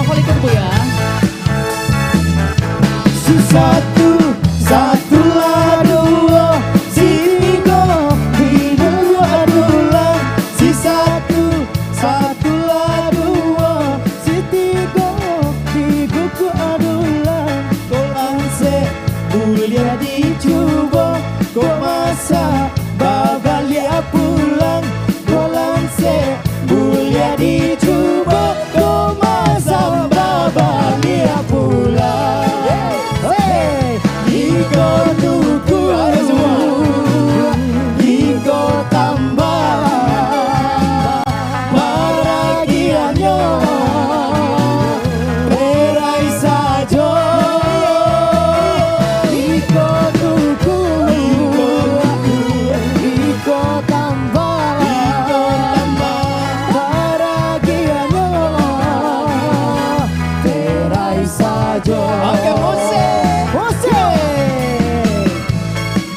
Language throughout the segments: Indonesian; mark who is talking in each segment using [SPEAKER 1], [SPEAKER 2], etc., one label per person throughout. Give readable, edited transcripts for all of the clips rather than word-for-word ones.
[SPEAKER 1] level ikut Bu ya.
[SPEAKER 2] Si satu, satu lah dua, si tiga, dua dua. Si satu, satu lah dua, si tiga, dua dua. Kolang se, mulia dicoba, kau masa babalia pulang. Kolang se, mulia dicoba, kau masa babalia pulang. Iko tuku, Iko tambah bahagianya berai saja. Iko tuku, Iko tambah bahagianya berai saja. Oke, musik.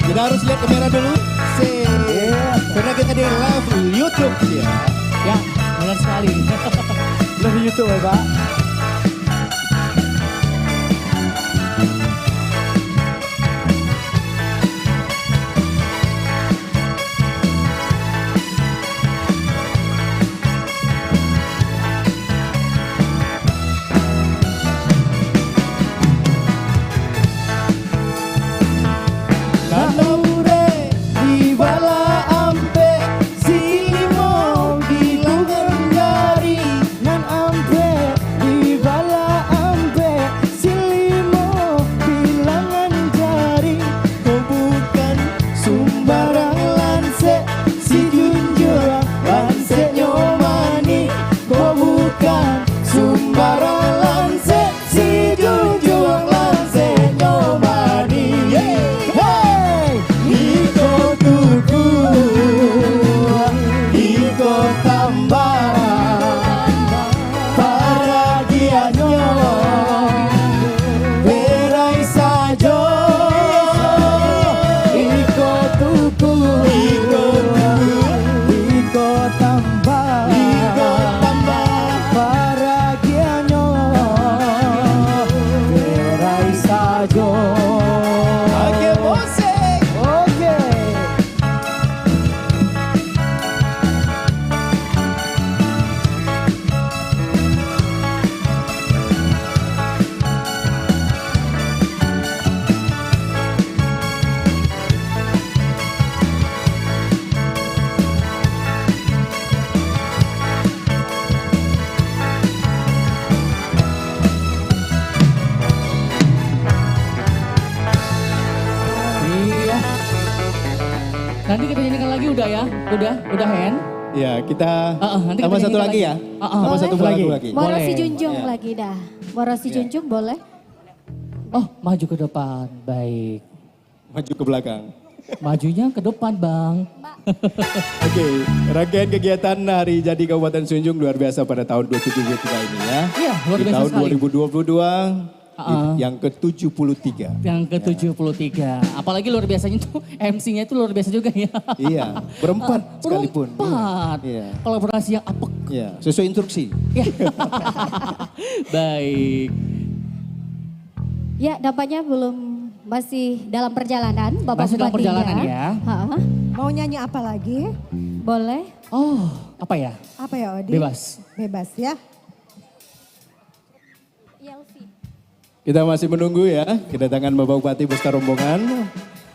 [SPEAKER 2] Kita harus lihat kamera dulu. Karena kita di live YouTube ya.
[SPEAKER 1] Ya, benar sekali.
[SPEAKER 2] Live YouTube ya Pak.
[SPEAKER 1] Nanti kita nyanyikan lagi udah ya? Udah Hen?
[SPEAKER 2] Ya, kita
[SPEAKER 1] nanti
[SPEAKER 2] tambah
[SPEAKER 1] kita
[SPEAKER 2] satu lagi ya. Tambah satu lagu lagi.
[SPEAKER 3] Moro si
[SPEAKER 1] Boleh.
[SPEAKER 3] Junjung
[SPEAKER 2] Ya.
[SPEAKER 3] lagi dah. Moro si Junjung boleh?
[SPEAKER 1] Oh, maju ke depan. Baik.
[SPEAKER 2] Maju ke belakang.
[SPEAKER 1] Majunya ke depan, Bang.
[SPEAKER 2] Oke, rangkaian kegiatan Hari Jadi Kabupaten Sunjung luar biasa pada tahun 2023 ini ya.
[SPEAKER 1] Iya, luar
[SPEAKER 2] Di
[SPEAKER 1] biasa
[SPEAKER 2] tahun
[SPEAKER 1] sekali.
[SPEAKER 2] 2022 yang ke-73.
[SPEAKER 1] Yang ke-73. Apalagi luar biasanya tuh MC-nya itu luar biasa juga ya.
[SPEAKER 2] Iya, berempat sekalipun.
[SPEAKER 1] Berempat.
[SPEAKER 2] Iya.
[SPEAKER 1] Kolaborasi yang apek.
[SPEAKER 2] Iya, sesuai instruksi.
[SPEAKER 1] Ya. Baik.
[SPEAKER 3] Ya, dampaknya belum masih dalam perjalanan, Bapak
[SPEAKER 1] Masih dalam
[SPEAKER 3] Bupatinya.
[SPEAKER 1] perjalanan ya.
[SPEAKER 3] Ha-ha.
[SPEAKER 4] Mau nyanyi apa lagi?
[SPEAKER 3] Boleh?
[SPEAKER 1] Oh, apa ya?
[SPEAKER 4] Apa ya Odi?
[SPEAKER 1] Bebas.
[SPEAKER 4] Bebas ya.
[SPEAKER 2] Kita masih menunggu ya kedatangan Bapak Bupati beserta rombongan.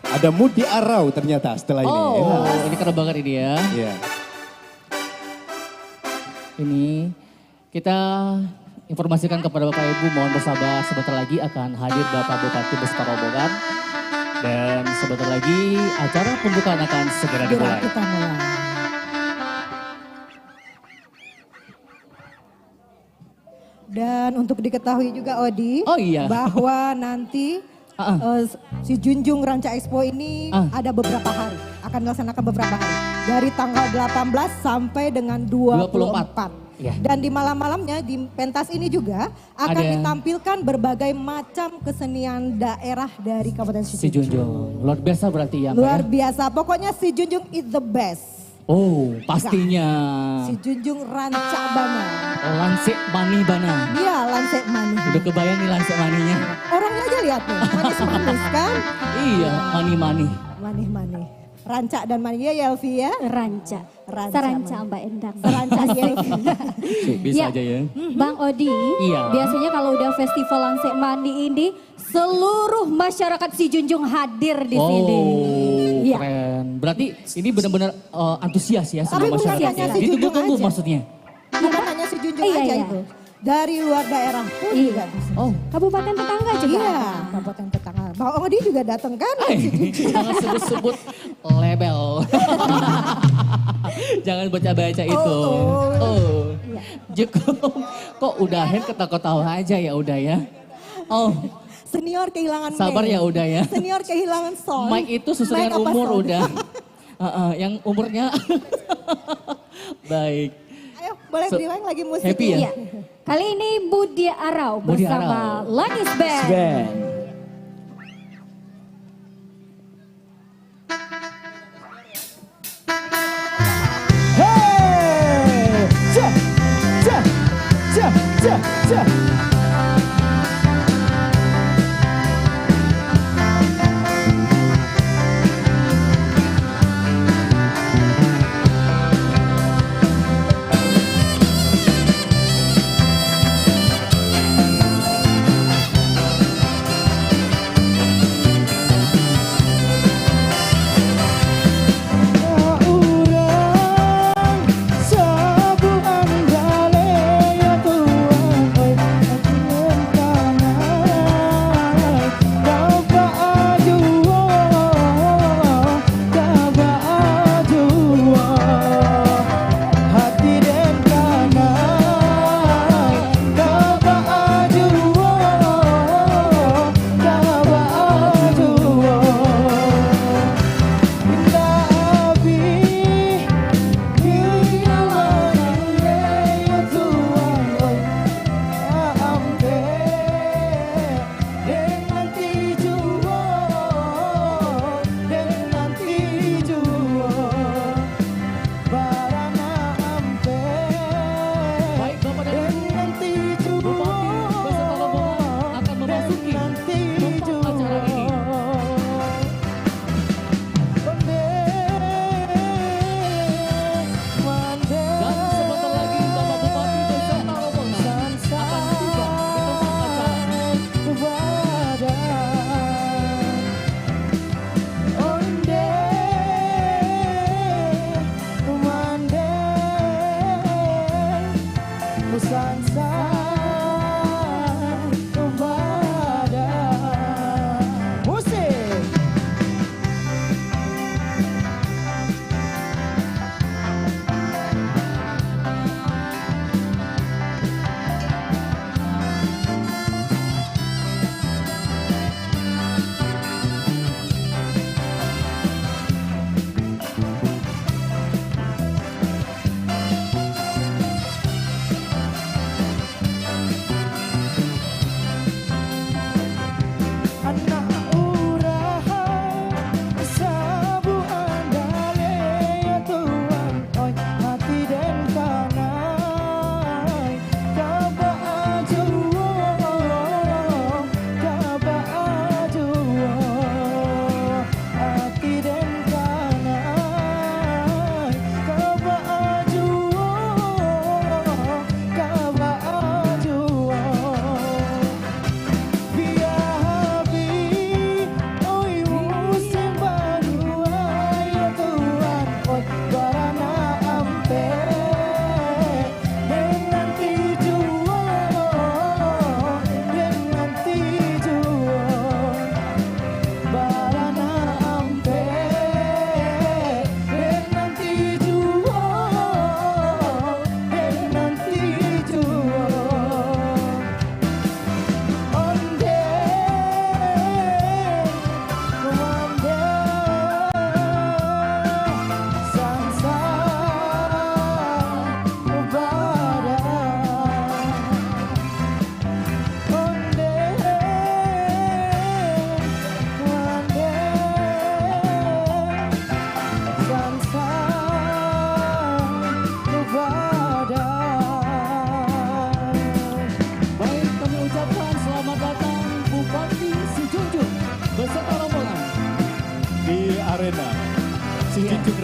[SPEAKER 2] Ada Mudi Arau ternyata setelah ini.
[SPEAKER 1] Oh, ini keren banget ini ya.
[SPEAKER 2] Iya.
[SPEAKER 1] Ini kita informasikan kepada Bapak Ibu, mohon bersabar, sebentar lagi akan hadir Bapak Bupati beserta rombongan. Dan sebentar lagi acara pembukaan akan segera dimulai.
[SPEAKER 4] Kita mulai. Dan untuk diketahui juga Odi,
[SPEAKER 1] Oh iya.
[SPEAKER 4] bahwa nanti si Junjung Ranca Expo ini ada beberapa hari, akan dilaksanakan beberapa hari. Dari tanggal 18 sampai dengan 24.
[SPEAKER 1] Ya.
[SPEAKER 4] Dan di malam-malamnya di pentas ini juga akan
[SPEAKER 1] Ada-
[SPEAKER 4] ditampilkan berbagai macam kesenian daerah dari Kabupaten
[SPEAKER 1] Si
[SPEAKER 4] Junjung.
[SPEAKER 1] Junjung, luar biasa berarti ya. Mbak,
[SPEAKER 4] Luar
[SPEAKER 1] ya?
[SPEAKER 4] biasa, pokoknya si Junjung is the best.
[SPEAKER 1] Oh, pastinya.
[SPEAKER 4] Si Junjung Rancabana.
[SPEAKER 1] Lansek Mani Bana.
[SPEAKER 4] Dia Lansek Mani.
[SPEAKER 1] Udah kebayang nih lansek maninya.
[SPEAKER 4] Orangnya aja lihat nih, manis-manis kan?
[SPEAKER 1] Iya, mani-mani.
[SPEAKER 4] Manis-manis. Ranca dan mani ya Yelvi ya?
[SPEAKER 3] Ranca.
[SPEAKER 4] Ranca,
[SPEAKER 3] Saranca
[SPEAKER 4] Mani.
[SPEAKER 3] Mbak Endang.
[SPEAKER 4] Ranca Yelvi.
[SPEAKER 1] Bisa
[SPEAKER 3] Ya.
[SPEAKER 1] aja ya.
[SPEAKER 3] Bang Odi,
[SPEAKER 1] Iya.
[SPEAKER 3] biasanya kalau udah festival Lansek Mani ini seluruh masyarakat si Junjung hadir di sini.
[SPEAKER 1] Oh,
[SPEAKER 3] Iya.
[SPEAKER 1] keren. Berarti ini benar-benar antusias ya
[SPEAKER 4] Tapi
[SPEAKER 1] semua
[SPEAKER 4] bukan
[SPEAKER 1] masyarakat.
[SPEAKER 4] hanya
[SPEAKER 1] Ya.
[SPEAKER 4] si Junjung
[SPEAKER 1] Ditunggu-tunggu
[SPEAKER 4] aja.
[SPEAKER 1] maksudnya.
[SPEAKER 4] Bukan hanya si Junjung
[SPEAKER 3] Iya,
[SPEAKER 4] aja
[SPEAKER 3] iya.
[SPEAKER 4] itu. Dari luar daerah pun juga
[SPEAKER 3] Iya.
[SPEAKER 4] bisa.
[SPEAKER 1] Oh,
[SPEAKER 3] Kabupaten tetangga juga.
[SPEAKER 4] Iya,
[SPEAKER 3] ada.
[SPEAKER 4] kabupaten tetangga. Bang Odi juga datang kan?
[SPEAKER 1] jangan sebut-sebut label. Jangan baca-baca itu. Oh, Jeko, kok udahin ketawa-ketawa aja ya udah ya. Oh,
[SPEAKER 4] Senior kehilangan
[SPEAKER 1] sabar
[SPEAKER 4] Mei.
[SPEAKER 1] ya udah ya.
[SPEAKER 4] Senior kehilangan Sol.
[SPEAKER 1] Mike itu sesuai
[SPEAKER 4] Mike
[SPEAKER 1] dengan
[SPEAKER 4] apa
[SPEAKER 1] umur
[SPEAKER 4] Sol?
[SPEAKER 1] udah. Yang umurnya baik.
[SPEAKER 4] Ayo, boleh rewind lagi musik.
[SPEAKER 1] Happy ya?
[SPEAKER 3] Iya. Kali ini Budi Arau
[SPEAKER 1] Budi
[SPEAKER 3] bersama
[SPEAKER 1] Arau.
[SPEAKER 3] Lanis Band.
[SPEAKER 2] Ben. Hey! Ja, ja, ja, ja, ja. Urang sabuan gale ya tuang oi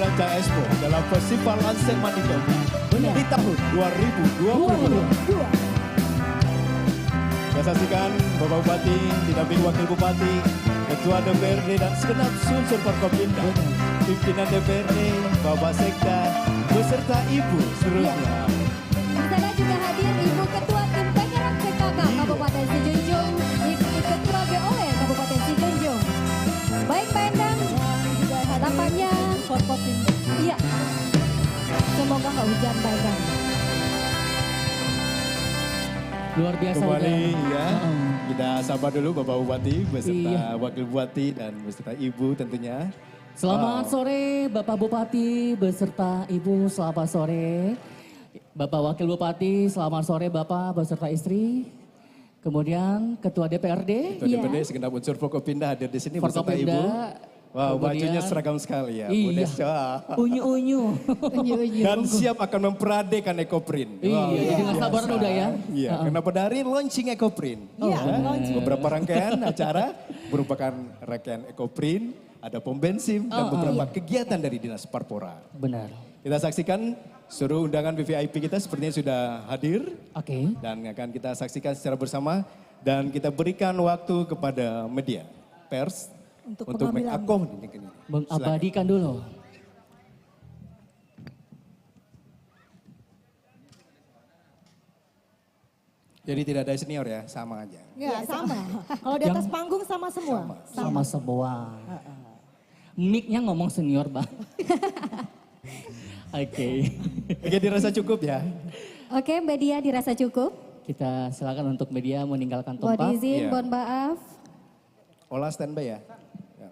[SPEAKER 2] Ranca Expo dalam Festival Lansek Mandika di tahun 2020. Kita saksikan Bapak Bupati, didampingi Wakil Bupati, Ketua DPRD dan segenap unsur Forkopimda, pimpinan DPRD, Bapak Sekda, beserta Ibu seluruhnya.
[SPEAKER 3] Di sana juga hadir Ibu Ketua Tim Penggerak PKK Kabupaten Sijunjung, Ibu Ketua BOL Kabupaten Sijunjung. Baik Pak Endang, harapannya Forkopimda. Iya, semoga nggak hujan Pak Endang.
[SPEAKER 1] Luar biasa.
[SPEAKER 2] Kembali
[SPEAKER 1] udah.
[SPEAKER 2] ya, kita sapa dulu Bapak Bupati beserta Wakil Bupati dan beserta Ibu tentunya.
[SPEAKER 1] Selamat sore Bapak Bupati beserta Ibu, selamat sore. Bapak Wakil Bupati, selamat sore Bapak beserta istri. Kemudian Ketua DPRD.
[SPEAKER 2] Ketua DPRD segenap unsur Forkopimda hadir di sini beserta
[SPEAKER 1] Forkopimda.
[SPEAKER 2] Ibu. Wow,
[SPEAKER 1] Kemudian-
[SPEAKER 2] bajunya seragam sekali ya. Bu
[SPEAKER 1] Iya,
[SPEAKER 2] Desya.
[SPEAKER 1] unyu-unyu.
[SPEAKER 2] Dan siap akan memperadekan Ekoprint.
[SPEAKER 1] Iya, jadi nggak sabar udah ya.
[SPEAKER 2] Iya, karena pada hari ini launching Ekoprint.
[SPEAKER 4] Iya,
[SPEAKER 2] Ya,
[SPEAKER 4] launching.
[SPEAKER 2] beberapa rangkaian acara merupakan rangkaian Ekoprint, ada pom bensin dan beberapa kegiatan dari Dinas Parpora.
[SPEAKER 1] Benar.
[SPEAKER 2] Kita saksikan seluruh undangan VVIP kita sepertinya sudah hadir
[SPEAKER 1] Oke.
[SPEAKER 2] dan akan kita saksikan secara bersama dan kita berikan waktu kepada media pers
[SPEAKER 4] Untuk
[SPEAKER 2] untuk
[SPEAKER 4] pengambilan.
[SPEAKER 2] mengakomodir ini.
[SPEAKER 1] Mengabadikan dulu.
[SPEAKER 2] Jadi tidak ada senior ya, sama aja.
[SPEAKER 4] Ya sama. Kalau di atas panggung sama semua.
[SPEAKER 1] Sama semua. Mic-nya ngomong senior bang. Oke.
[SPEAKER 2] Oke, dirasa cukup ya.
[SPEAKER 3] Oke Mbak Dia dirasa cukup.
[SPEAKER 1] Kita silakan untuk media meninggalkan
[SPEAKER 3] Mohon
[SPEAKER 1] tempat.
[SPEAKER 3] izin,
[SPEAKER 2] Iya.
[SPEAKER 3] mohon maaf.
[SPEAKER 2] Olah standby ya. Ya.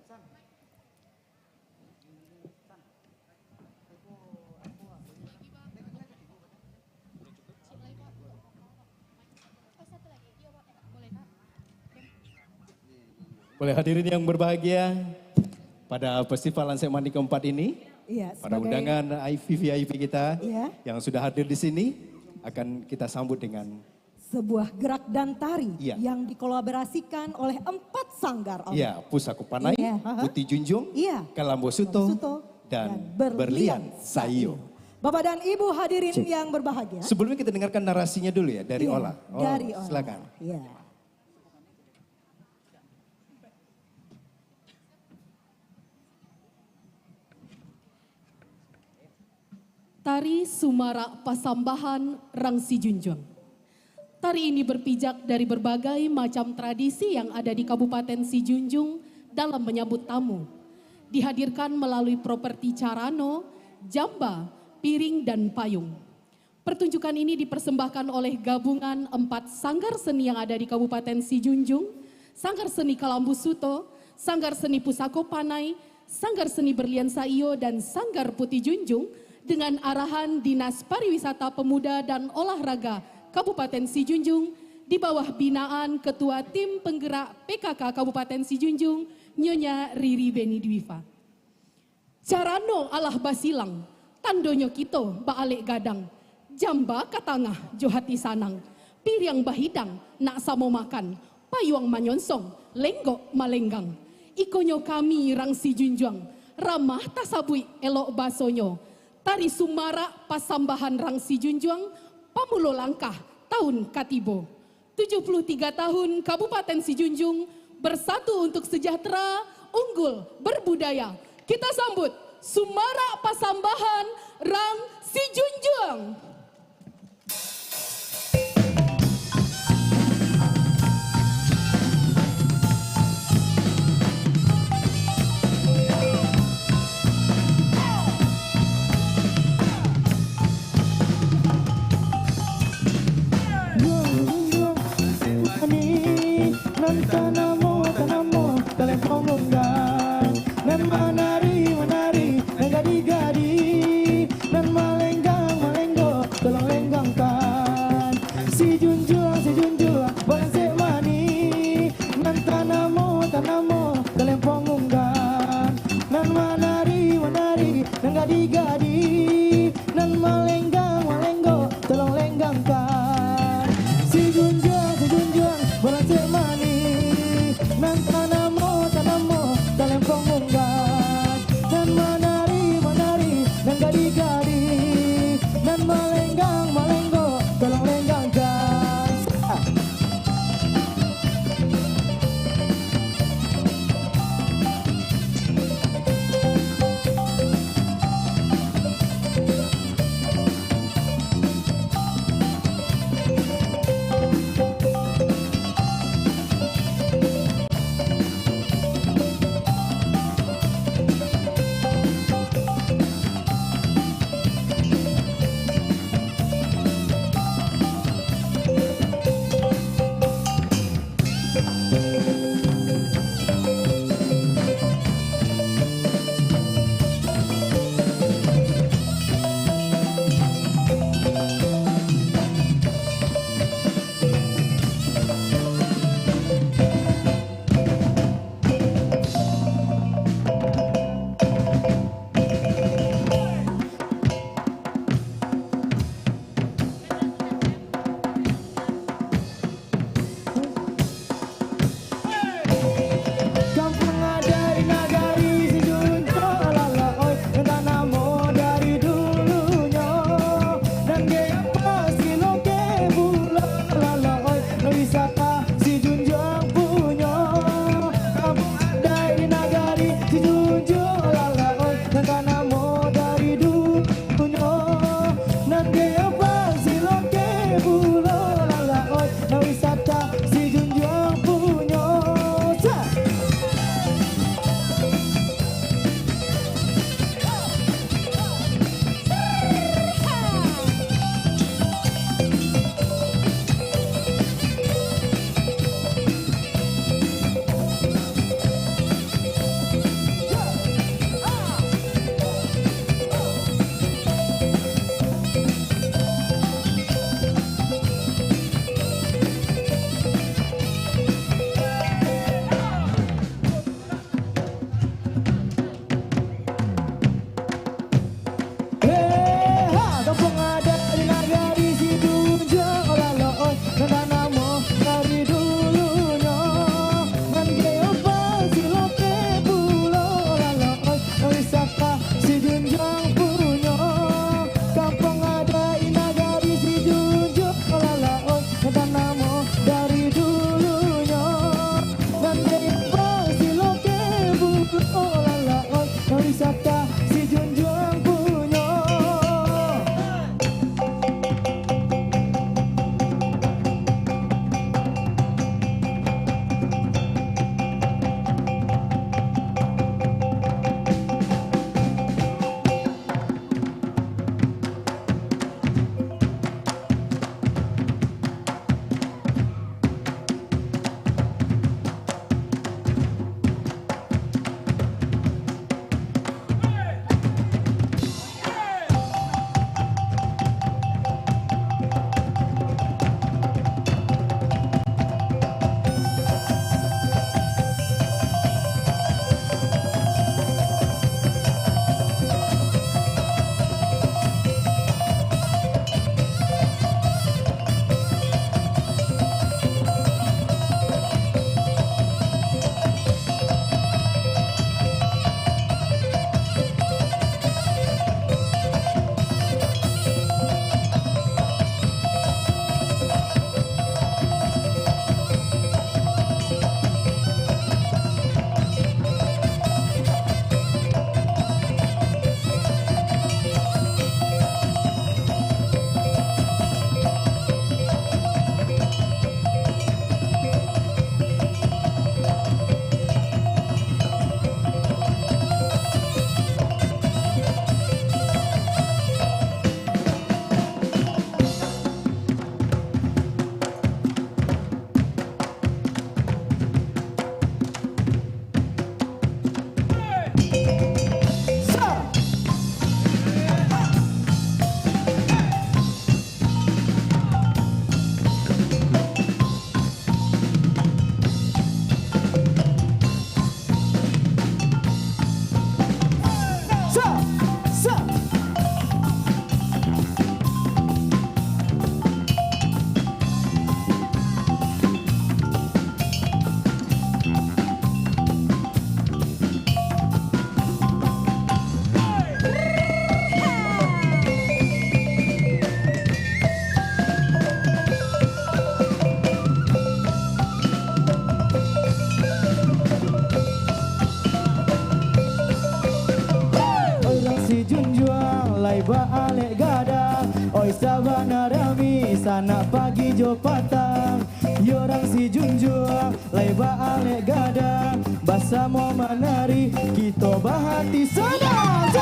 [SPEAKER 2] Boleh hadirin yang berbahagia pada Festival Lansek Mandi keempat ini.
[SPEAKER 4] Iya,
[SPEAKER 2] Para
[SPEAKER 4] sebagai-
[SPEAKER 2] undangan VIP kita
[SPEAKER 4] Iya.
[SPEAKER 2] yang sudah hadir di sini akan kita sambut dengan
[SPEAKER 4] Sebuah gerak dan tari
[SPEAKER 2] Iya.
[SPEAKER 4] yang dikolaborasikan oleh 4 sanggar. Om.
[SPEAKER 2] ya Pusako Panai,
[SPEAKER 4] Iya.
[SPEAKER 2] Putih Junjung,
[SPEAKER 4] Iya.
[SPEAKER 2] Kalambo Suto,
[SPEAKER 4] Suto
[SPEAKER 2] dan Berlian Sayo.
[SPEAKER 4] Bapak dan Ibu hadirin yang berbahagia.
[SPEAKER 2] Sebelumnya kita dengarkan narasinya dulu ya dari
[SPEAKER 4] Iya,
[SPEAKER 2] Ola. Oh,
[SPEAKER 4] dari Ola.
[SPEAKER 2] silakan.
[SPEAKER 4] Iya.
[SPEAKER 5] Tari Sumara Pasambahan Rangsi Junjung. Tari ini berpijak dari berbagai macam tradisi yang ada di Kabupaten Sijunjung dalam menyambut tamu. Dihadirkan melalui properti carano, jamba, piring, dan payung. Pertunjukan ini dipersembahkan oleh gabungan 4 sanggar seni yang ada di Kabupaten Sijunjung, Sanggar Seni Kalambu Suto, Sanggar Seni Pusako Panai, Sanggar Seni Berlian Saio, dan Sanggar Putih Junjung dengan arahan Dinas Pariwisata Pemuda dan Olahraga Kabupaten Sijunjung di bawah binaan Ketua Tim Penggerak PKK Kabupaten Sijunjung, Nyonya Riri Beni Dwifa. Carano alah basilang, tandonyo kito baalek gadang, jamba katangah johati sanang, piriang bahidang nak samo makan, payuang manyonsong, lenggok malenggang. Ikonyo kami Rangsi Junjung, ramah tasabui elok basonyo, tari Sumara Pasambahan Rangsi Junjung, pamulo langkah tahun Katibo. 73 tahun Kabupaten Sijunjung bersatu untuk sejahtera, unggul, berbudaya. Kita sambut Sumara Pasambahan Rangsi Junjung.
[SPEAKER 6] Gadi-gadi nan malenggang malenggo tolong lenggangkan si junjung bolan cek mani anak pagi jo patang yorang si junjung leba alek gadang basa mau menari kita bahati senang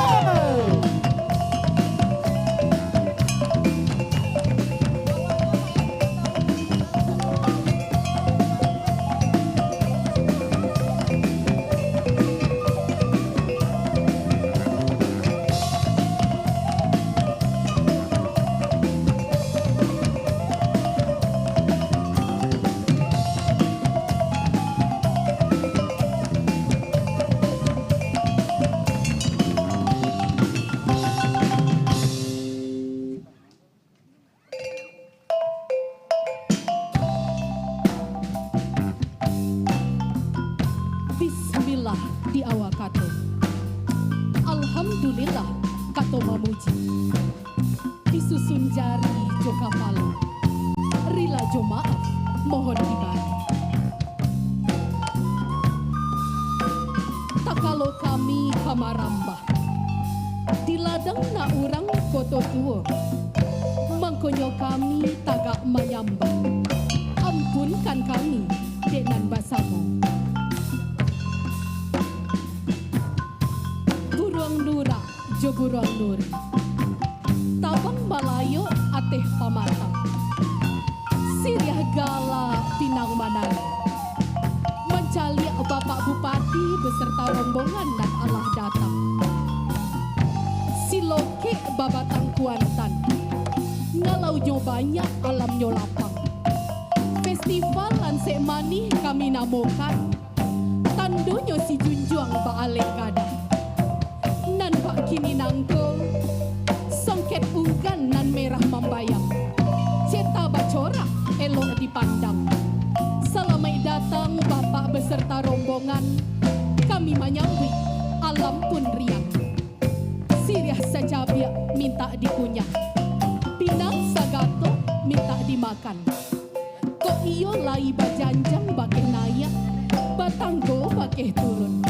[SPEAKER 5] Bismillah di awal kato. Alhamdulillah kato mamuji. Disusun jari jo kapalo. Rila jo maaf mohon dibagi. Tak kalau kami kamarambah. Di ladang na urang koto tuo. Mangkonyo kami tagak mayambah. Ampunkan kami denan basamo. Nura jo buruang nuri tabang malayo ateh pamatang siriah gala pinang manang mencali bapak bupati beserta rombongan dan Allah datang siloke babatang kuantan ngalaunya banyak alamnya lapang festival lansek manih kami namokan tandonya si junjuang baalek kadang nan pak kini nangko songket unggan nan merah membayang ceta bacora elok dipandang selamai datang bapak beserta rombongan kami menyambut alam pun riang siriah saja biak minta dikunyah pinang sagato minta dimakan kok iyo lai bajanjang bakeh nayak batanggo bakeh turun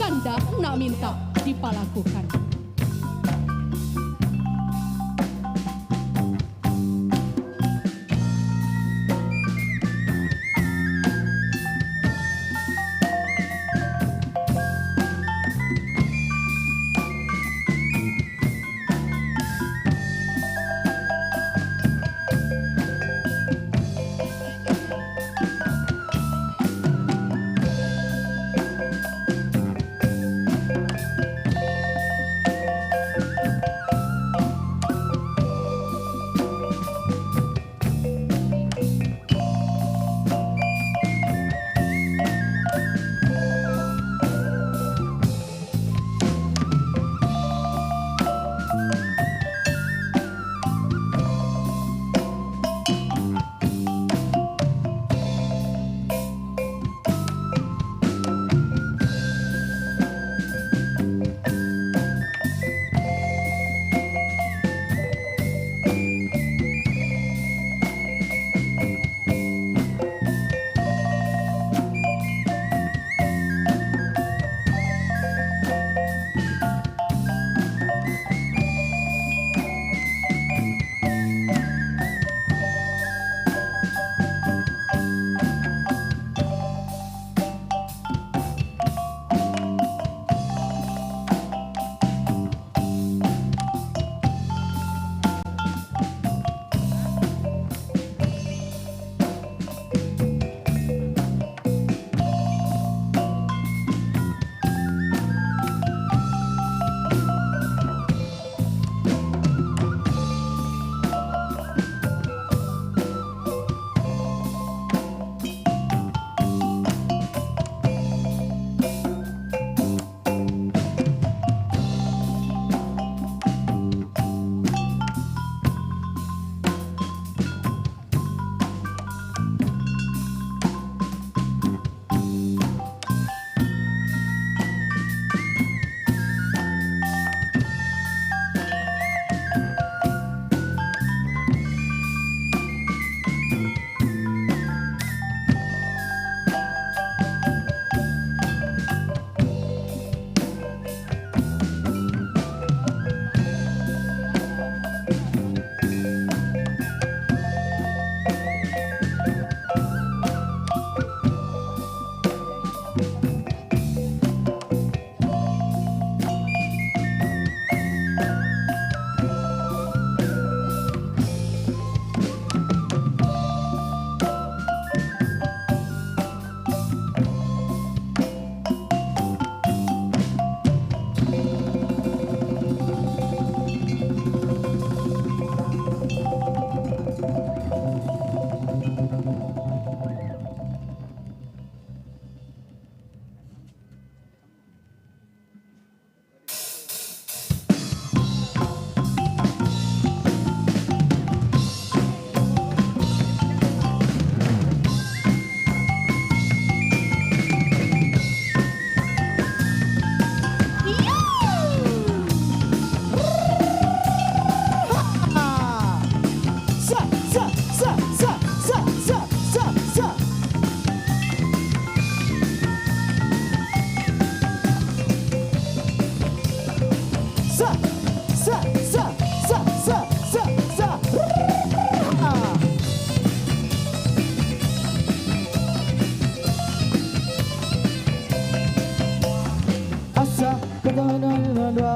[SPEAKER 5] kanda nak minta dipalakukan.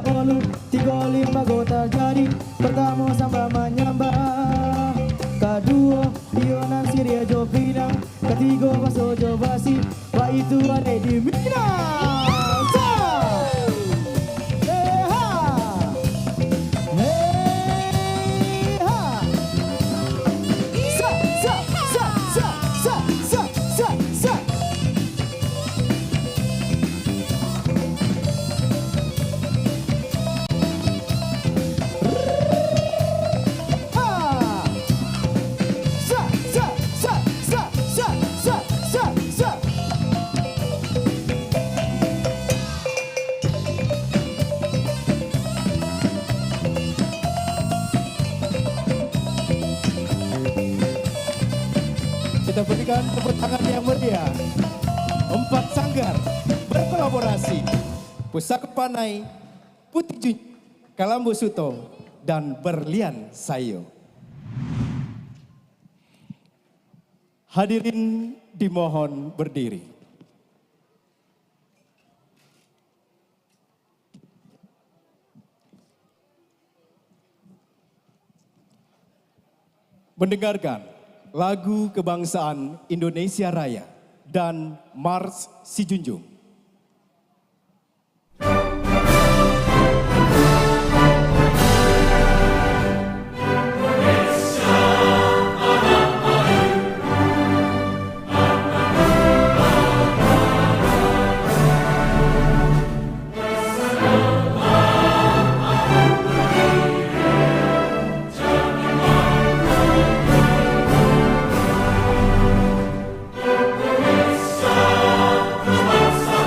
[SPEAKER 6] olu, 35 go terjadi. Pertama samba menyembah, kedua Yonan Siria Jo Pinang, ketiga Baso Jo Basi, Pak itu ada di Minang.
[SPEAKER 2] Kita berikan tepuk tangan yang meriah. 4 sanggar berkolaborasi. Pusaka Panai, Putih Junjung, Kalambo Sutong, dan Berlian Sayo. Hadirin dimohon berdiri. Mendengarkan lagu kebangsaan Indonesia Raya dan Mars Si Junjung.
[SPEAKER 7] Bangsa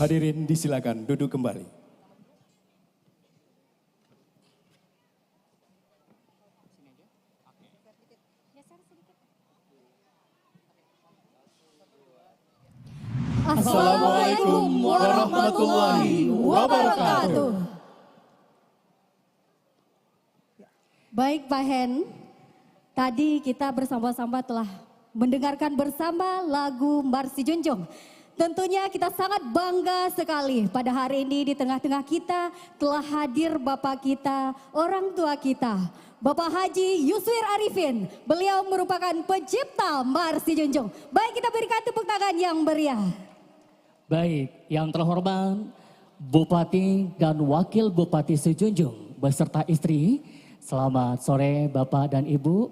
[SPEAKER 2] Hadirin disilakan duduk kembali.
[SPEAKER 3] Assalamualaikum warahmatullahi wabarakatuh. Baik Pak Hen, tadi kita bersama-sama telah mendengarkan bersama lagu Marsi Junjung. Tentunya kita sangat bangga sekali pada hari ini di tengah-tengah kita telah hadir Bapak kita, orang tua kita, Bapak Haji Yuswir Arifin. Beliau merupakan pencipta Marsi Junjung. Baik, kita berikan tepuk tangan yang meriah.
[SPEAKER 1] Baik, yang terhormat Bupati dan Wakil Bupati Sejunjung beserta istri. Selamat sore Bapak dan Ibu.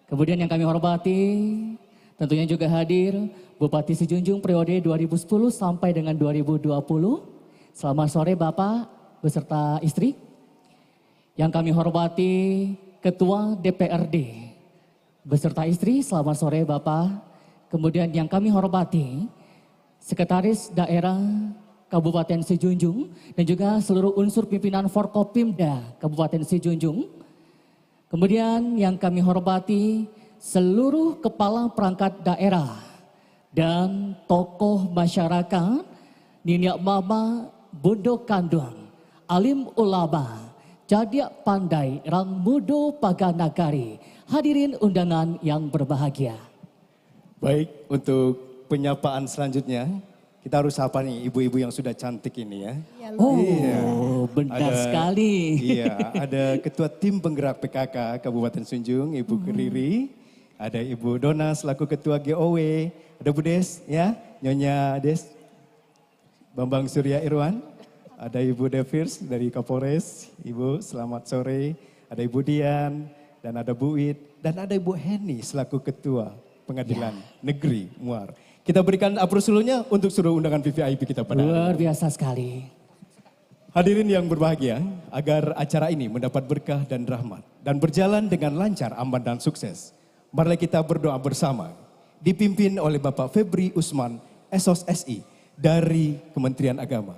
[SPEAKER 1] Kemudian yang kami hormati tentunya juga hadir Bupati Sejunjung periode 2010 sampai dengan 2020. Selamat sore Bapak beserta istri. Yang kami hormati Ketua DPRD beserta istri. Selamat sore Bapak. Kemudian yang kami hormati Sekretaris Daerah Kabupaten Sejunjung dan juga seluruh unsur pimpinan Forkopimda Kabupaten Sejunjung. Kemudian yang kami hormati seluruh kepala perangkat daerah dan tokoh masyarakat, Niniak Mama, Bondo Kandung, Alim Ulama, Jadiak Pandai, Rang Mudo Paganagari, hadirin undangan yang berbahagia.
[SPEAKER 2] Baik, untuk penyapaan selanjutnya, kita harus sapa nih ibu-ibu yang sudah cantik ini ya.
[SPEAKER 1] Oh,
[SPEAKER 2] Iya.
[SPEAKER 1] benar sekali.
[SPEAKER 2] Iya, ada Ketua Tim Penggerak PKK Kabupaten Sejunjung, Ibu Riri. Ada Ibu Dona selaku Ketua GOW. Ada Bu Des ya, Nyonya Des. Bambang Surya Irwan. Ada Ibu Devirs dari Kapolres. Ibu, selamat sore. Ada Ibu Dian, dan ada Bu Wid, dan ada Ibu Heni selaku Ketua Pengadilan Negeri Muar. Kita berikan aplaus dulunya untuk seluruh undangan VVIP kita pada hari ini.
[SPEAKER 1] Luar biasa sekali.
[SPEAKER 2] Hadirin yang berbahagia, agar acara ini mendapat berkah dan rahmat dan berjalan dengan lancar, aman dan sukses. Marilah kita berdoa bersama, dipimpin oleh Bapak Febri Usman, SOS SI dari Kementerian Agama.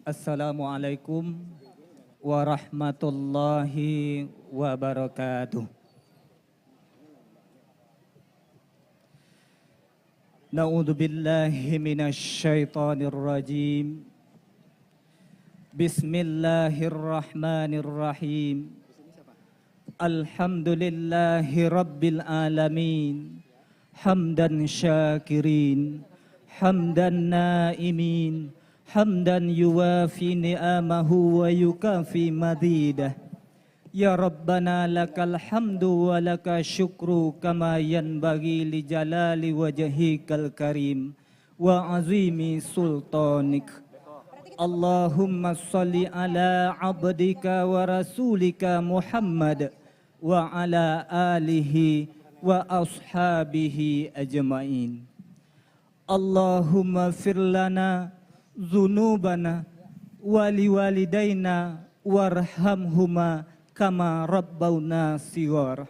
[SPEAKER 6] Assalamualaikum warahmatullahi wabarakatuh. Na'udzu billahi minasy syaithanir rajim. Bismillahirrahmanirrahim. Alhamdulillahi rabbil alamin. Hamdan syakirin, hamdan naimin. Hamdan yuwafi ni'amahu wa yukafi madidah. Ya Rabbana lakal hamdu wa laka syukru kama yanbaghi li jalali wajhikal karim wa azimi sultanik. Allahumma salli ala abdika wa rasulika Muhammad wa ala alihi wa ashabihi ajmain. Allahumma fir lana dzunubana wali walidaina warhamhuma kama rabbauna sighar.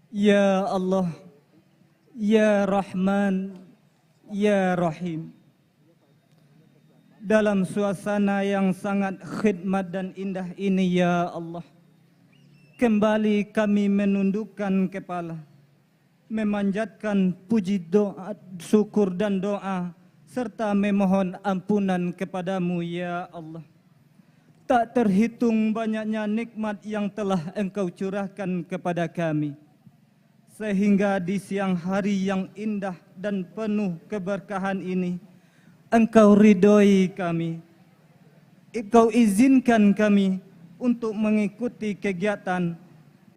[SPEAKER 6] Ya Allah, ya Rahman, ya Rahim. Dalam suasana yang sangat khidmat dan indah ini ya Allah, kembali kami menundukkan kepala, memanjatkan puji doa, syukur dan doa serta memohon ampunan kepadamu ya Allah. Tak terhitung banyaknya nikmat yang telah Engkau curahkan kepada kami, sehingga di siang hari yang indah dan penuh keberkahan ini Engkau ridhoi kami. Engkau izinkan kami untuk mengikuti kegiatan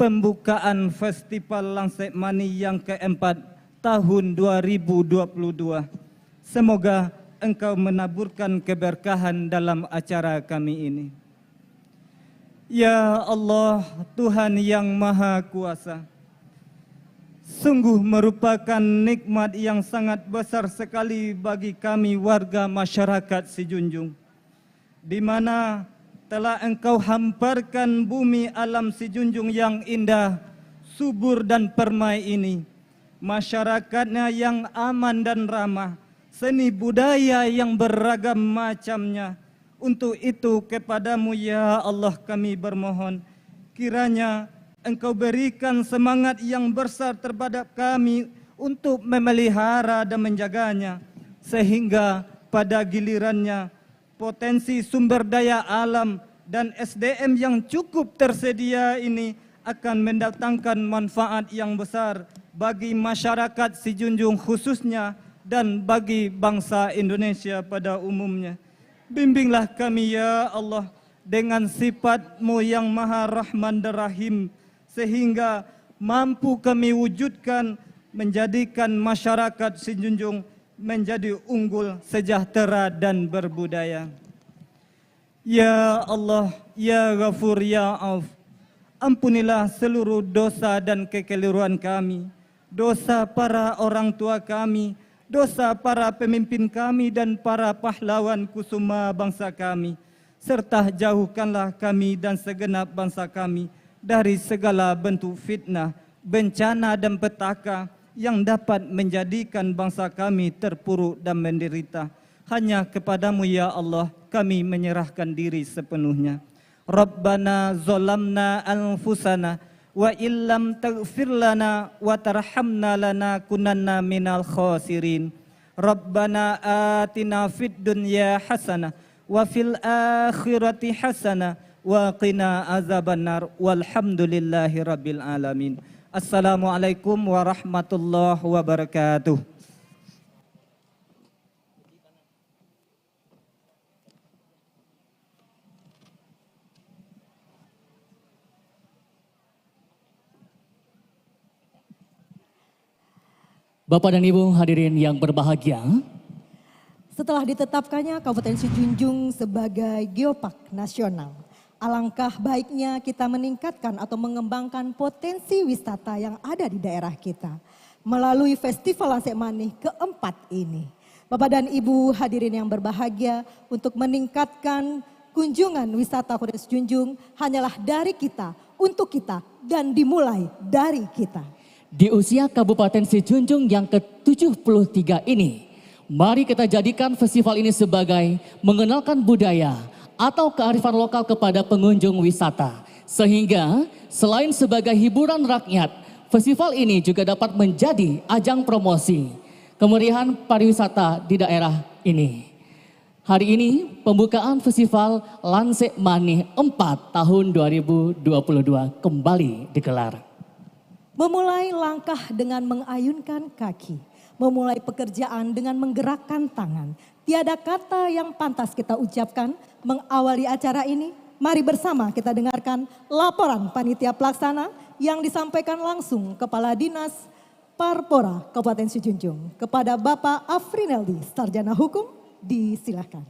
[SPEAKER 6] pembukaan Festival Langsek Mani yang keempat tahun 2022. Semoga Engkau menaburkan keberkahan dalam acara kami ini.
[SPEAKER 7] Ya Allah, Tuhan yang Maha Kuasa, sungguh merupakan nikmat yang sangat besar sekali bagi kami warga masyarakat Sijunjung, di mana telah Engkau hamparkan bumi alam Sijunjung yang indah, subur dan permai ini. Masyarakatnya yang aman dan ramah, seni budaya yang beragam macamnya. Untuk itu kepadamu ya Allah kami bermohon, kiranya Engkau berikan semangat yang besar terhadap kami untuk memelihara dan menjaganya, sehingga pada gilirannya potensi sumber daya alam dan SDM yang cukup tersedia ini akan mendatangkan manfaat yang besar bagi masyarakat Sijunjung khususnya dan bagi bangsa Indonesia pada umumnya. Bimbinglah kami ya Allah dengan sifat-Mu yang Maha Rahman dan Rahim, sehingga mampu kami wujudkan menjadikan masyarakat Sijunjung menjadi unggul, sejahtera dan berbudaya. Ya Allah, Ya Ghafur, Ya Auf, ampunilah seluruh dosa dan kekeliruan kami, dosa para orang tua kami, dosa para pemimpin kami dan para pahlawan kusuma bangsa kami, serta jauhkanlah kami dan segenap bangsa kami dari segala bentuk fitnah, bencana dan petaka yang dapat menjadikan bangsa kami terpuruk dan menderita. Hanya kepadamu ya Allah kami menyerahkan diri sepenuhnya. Rabbana zolamna anfusana wa illam taghfir lana wa tarhamna lanakunanna minal khasirin. Rabbana atina fid dunya hasanah wa fil akhirati hasanah wa qina azabannar walhamdulillahi rabbil alamin. Assalamualaikum warahmatullahi wabarakatuh.
[SPEAKER 1] Bapak dan Ibu hadirin yang berbahagia,
[SPEAKER 4] setelah ditetapkannya Kabupaten Sijunjung sebagai geopark nasional, alangkah baiknya kita meningkatkan atau mengembangkan potensi wisata yang ada di daerah kita melalui Festival Lansek Manih keempat ini. Bapak dan Ibu hadirin yang berbahagia, untuk meningkatkan kunjungan wisata Kabupaten Sijunjung hanyalah dari kita, untuk kita, dan dimulai dari kita.
[SPEAKER 1] Di usia Kabupaten Sijunjung yang ke-73 ini, mari kita jadikan festival ini sebagai mengenalkan budaya atau kearifan lokal kepada pengunjung wisata. Sehingga selain sebagai hiburan rakyat, festival ini juga dapat menjadi ajang promosi kemeriahan pariwisata di daerah ini. Hari ini pembukaan Festival Lansek Manih 4 tahun 2022 kembali digelar.
[SPEAKER 4] Memulai langkah dengan mengayunkan kaki, memulai pekerjaan dengan menggerakkan tangan. Tiada kata yang pantas kita ucapkan mengawali acara ini. Mari bersama kita dengarkan laporan panitia pelaksana yang disampaikan langsung Kepala Dinas Parpora Kabupaten Sijunjung kepada Bapak Afrineldi, Sarjana Hukum, disilahkan.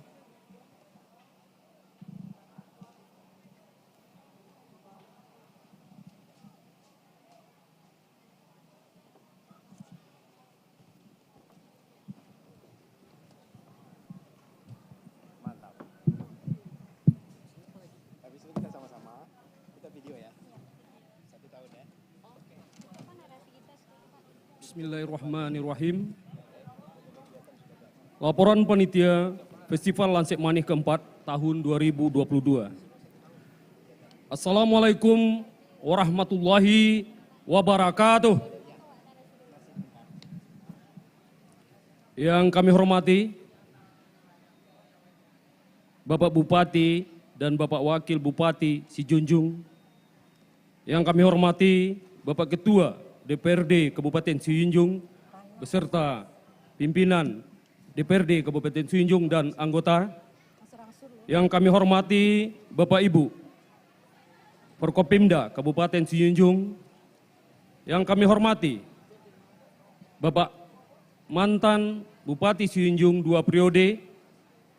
[SPEAKER 8] Bismillahirrahmanirrahim. Laporan panitia Festival Lansek Manih keempat tahun 2022. Assalamualaikum warahmatullahi wabarakatuh. Yang kami hormati Bapak Bupati dan Bapak Wakil Bupati Sijunjung. Yang kami hormati Bapak Ketua DPRD Kabupaten Sijunjung beserta pimpinan DPRD Kabupaten Sijunjung dan anggota. Yang kami hormati Bapak Ibu Forkopimda Kabupaten Sijunjung. Yang kami hormati Bapak mantan Bupati Sijunjung 2 periode,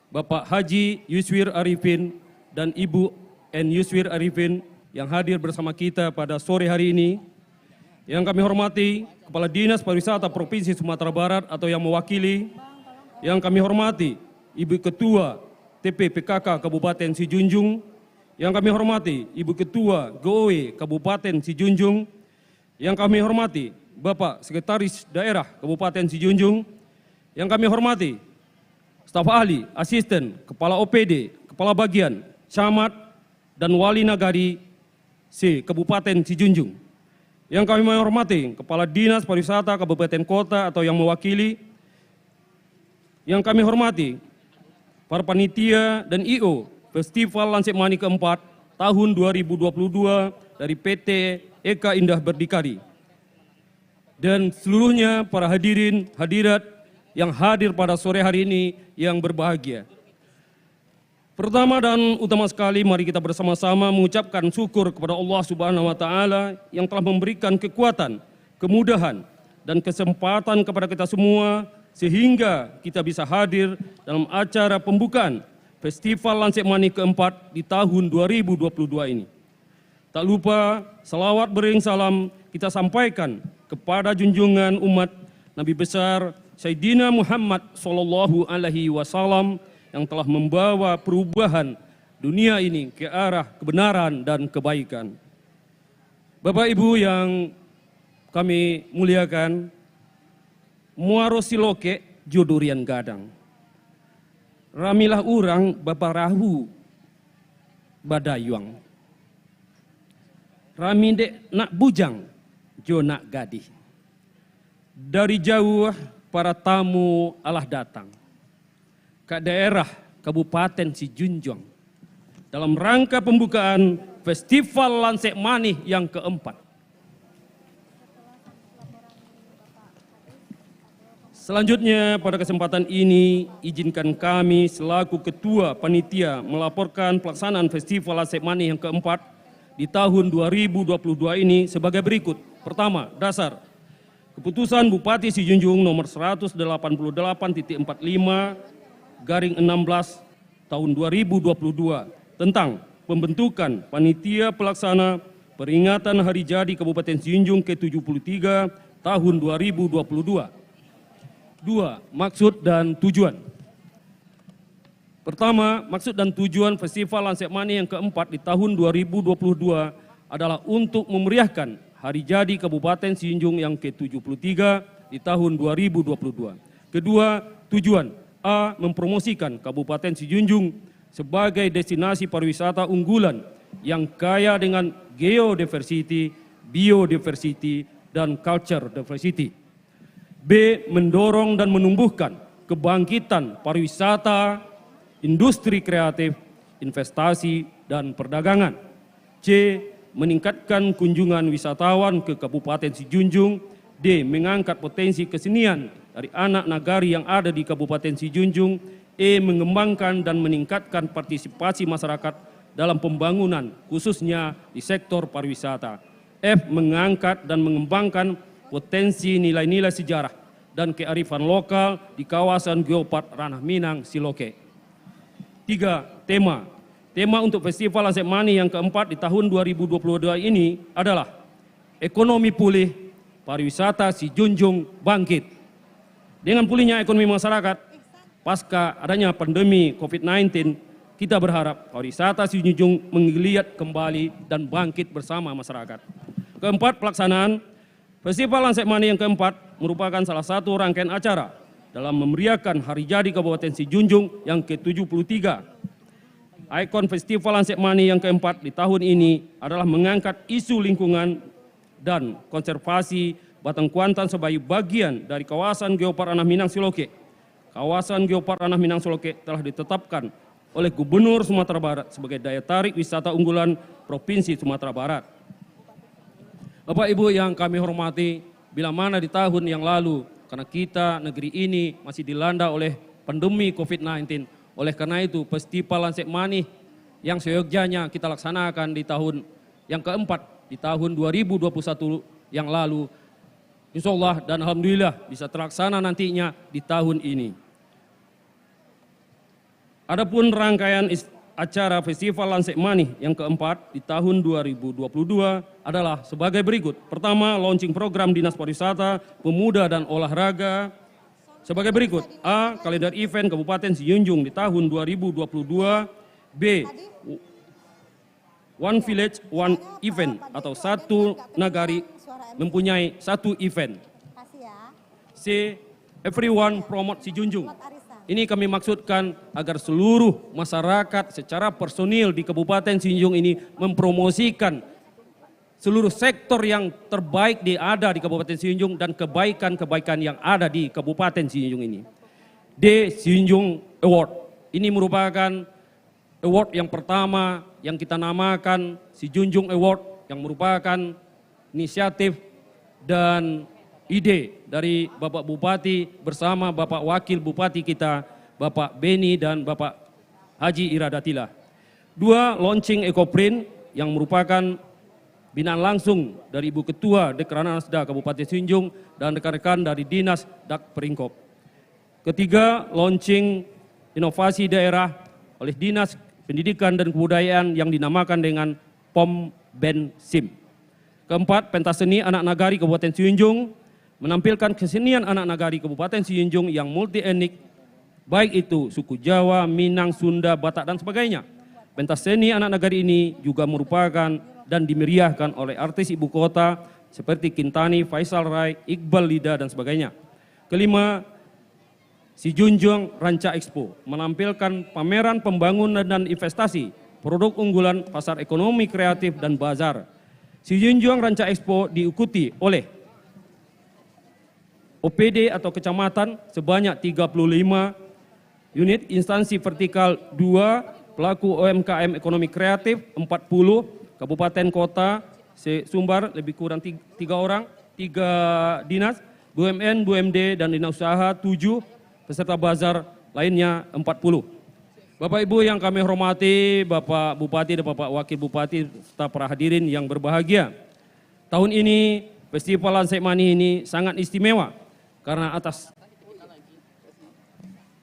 [SPEAKER 8] Bapak Haji Yuswir Arifin dan Ibu N. Yuswir Arifin yang hadir bersama kita pada sore hari ini. Yang kami hormati Kepala Dinas Pariwisata Provinsi Sumatera Barat atau yang mewakili. Yang kami hormati Ibu Ketua TPPKK Kabupaten Sijunjung. Yang kami hormati Ibu Ketua GOE Kabupaten Sijunjung. Yang kami hormati Bapak Sekretaris Daerah Kabupaten Sijunjung. Yang kami hormati staf ahli, asisten, kepala OPD, kepala bagian, camat, dan wali nagari C Kabupaten Sijunjung. Yang kami menghormati Kepala Dinas Pariwisata Kabupaten Kota atau yang mewakili. Yang kami hormati para panitia dan IO Festival Lansip Mani keempat tahun 2022 dari PT Eka Indah Berdikari. Dan seluruhnya para hadirin, hadirat yang hadir pada sore hari ini yang berbahagia. Pertama dan utama sekali, mari kita bersama-sama mengucapkan syukur kepada Allah Subhanahu wa Ta'ala yang telah memberikan kekuatan, kemudahan, dan kesempatan kepada kita semua sehingga kita bisa hadir dalam acara pembukaan Festival Lansip Mani keempat di tahun 2022 ini. Tak lupa salawat beriring salam kita sampaikan kepada junjungan umat Nabi besar Sayyidina Muhammad sallallahu alaihi wasallam yang telah membawa perubahan dunia ini ke arah kebenaran dan kebaikan. Bapak Ibu yang kami muliakan, muaro siloke jodurian gadang. Ramilah urang babarahu badayuang. Raminde nak bujang jo nak gadih. Dari jauh para tamu Allah datang ke daerah Kabupaten Sijunjung dalam rangka pembukaan Festival Lansip Mani yang keempat. Selanjutnya pada kesempatan ini izinkan kami selaku Ketua Panitia melaporkan pelaksanaan Festival Lansip Mani yang keempat di tahun 2022 ini sebagai berikut. Pertama, dasar Keputusan Bupati Sijunjung nomor 188.45/16 tahun 2022 tentang pembentukan panitia pelaksana peringatan Hari Jadi Kabupaten Sijunjung ke-73 tahun 2022. 2. Maksud dan tujuan. Pertama, maksud dan tujuan Festival Lansip Mani yang keempat di tahun 2022 adalah untuk memeriahkan Hari Jadi Kabupaten Sijunjung yang ke-73 di tahun 2022. Kedua, tujuan A. Mempromosikan Kabupaten Sijunjung sebagai destinasi pariwisata unggulan yang kaya dengan geodiversity, biodiversity, dan culture diversity. B. Mendorong dan menumbuhkan kebangkitan pariwisata, industri kreatif, investasi, dan perdagangan. C. Meningkatkan kunjungan wisatawan ke Kabupaten Sijunjung. D. Mengangkat potensi kesenian dari anak nagari yang ada di Kabupaten Sijunjung. E. Mengembangkan dan meningkatkan partisipasi masyarakat dalam pembangunan khususnya di sektor pariwisata. F. Mengangkat dan mengembangkan potensi nilai-nilai sejarah dan kearifan lokal di kawasan Geopark Ranah Minang Siloke. 3. Tema untuk Festival Lansip Mani yang keempat di tahun 2022 ini adalah ekonomi pulih, pariwisata Sijunjung bangkit. Dengan pulihnya ekonomi masyarakat pasca adanya pandemi COVID-19, kita berharap pariwisata Sijunjung menggeliat kembali dan bangkit bersama masyarakat. Keempat, pelaksanaan Festival Lansip Mani yang keempat merupakan salah satu rangkaian acara dalam memeriahkan Hari Jadi Kabupaten Sijunjung yang ke-73. Ikon Festival Lansip Mani yang keempat di tahun ini adalah mengangkat isu lingkungan dan konservasi Batang Kuantan sebagai bagian dari kawasan Geopark Ranah Minang Siloke. Kawasan Geopark Ranah Minang Siloke telah ditetapkan oleh Gubernur Sumatera Barat sebagai daya tarik wisata unggulan Provinsi Sumatera Barat. Bapak Ibu yang kami hormati, bila mana di tahun yang lalu karena kita negeri ini masih dilanda oleh pandemi COVID-19, oleh karena itu Festival Lansip Mani yang seyogyanya kita laksanakan di tahun yang keempat di tahun 2021 yang lalu, insya Allah dan alhamdulillah bisa terlaksana nantinya di tahun ini. Adapun rangkaian acara Festival Lansek Manih yang keempat di tahun 2022 adalah sebagai berikut. Pertama, launching program Dinas Pariwisata, Pemuda dan Olahraga. Sebagai berikut, A. Kalender event Kabupaten Sijunjung di tahun 2022. B. One Village, One Event atau satu nagari mempunyai satu event. C. Everyone Promote Sijunjung. Ini kami maksudkan agar seluruh masyarakat secara personil di Kabupaten Sijunjung ini mempromosikan seluruh sektor yang terbaik ada di Kabupaten Sijunjung dan kebaikan-kebaikan yang ada di Kabupaten Sijunjung ini. D. Sijunjung Award. Ini merupakan award yang pertama yang kita namakan Sijunjung Award, yang merupakan inisiatif dan ide dari Bapak Bupati bersama Bapak Wakil Bupati kita, Bapak Beni dan Bapak Haji Iradatila. 2. Launching Ekoprint yang merupakan binaan langsung dari Ibu Ketua Dekranasda Kabupaten Sijunjung dan rekan-rekan dari Dinas Dak Peringkop. 3. Launching inovasi daerah oleh Dinas Pendidikan dan Kebudayaan yang dinamakan dengan POM Bensim. 4. Pentas seni anak nagari Kabupaten Sijunjung menampilkan kesenian anak nagari Kabupaten Sijunjung yang multi etnik, baik itu suku Jawa, Minang, Sunda, Batak dan sebagainya. Pentas seni anak nagari ini juga merupakan dan dimeriahkan oleh artis ibu kota seperti Kintani, Faisal Rai, Iqbal Lida dan sebagainya. 5. Sijunjung Ranca Expo menampilkan pameran pembangunan dan investasi, produk unggulan, pasar ekonomi kreatif dan bazar. Sijunjung Ranca Expo diikuti oleh OPD atau kecamatan sebanyak 35 unit, instansi vertikal 2, pelaku UMKM ekonomi kreatif 40, kabupaten kota Sumbar lebih kurang 3 orang, 3 dinas, BUMN, BUMD dan dinas usaha 7, peserta bazar lainnya 40. Bapak Ibu yang kami hormati, Bapak Bupati dan Bapak Wakil Bupati serta para hadirin yang berbahagia. Tahun ini Festival Lansek Manih ini sangat istimewa karena atas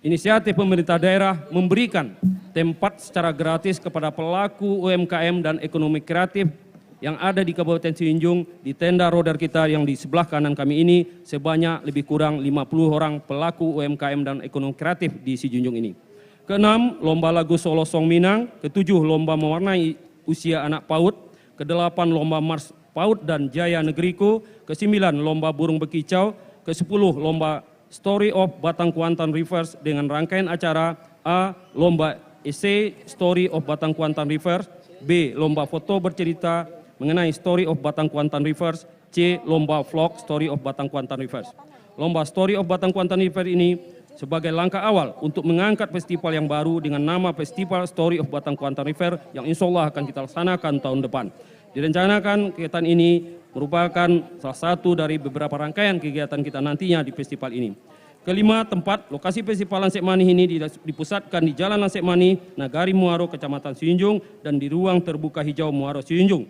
[SPEAKER 8] inisiatif pemerintah daerah memberikan tempat secara gratis kepada pelaku UMKM dan ekonomi kreatif yang ada di Kabupaten Sijunjung di tenda rodar kita yang di sebelah kanan kami ini sebanyak lebih kurang 50 orang pelaku UMKM dan ekonomi kreatif di Sijunjung ini. 6. Lomba lagu Solo Song Minang. 7. Lomba mewarnai usia anak PAUD. 8. Lomba Mars PAUD dan Jaya Negeriku. 9. Lomba burung bekicau. 10. Lomba Story of Batang Kuantan Rivers dengan rangkaian acara A. Lomba Essay Story of Batang Kuantan Rivers. B. Lomba foto bercerita mengenai Story of Batang Kuantan Rivers. C. Lomba vlog Story of Batang Kuantan Rivers. Lomba Story of Batang Kuantan Rivers ini sebagai langkah awal untuk mengangkat festival yang baru dengan nama Festival Story of Batang Kuantan River yang insya Allah akan kita laksanakan tahun depan. Direncanakan kegiatan ini merupakan salah satu dari beberapa rangkaian kegiatan kita nantinya di festival ini. 5. Tempat lokasi Festival Lansek Manih ini dipusatkan di Jalan Lansek Manih, Nagari Muaro, Kecamatan Sijunjung dan di ruang terbuka hijau Muaro Sijunjung.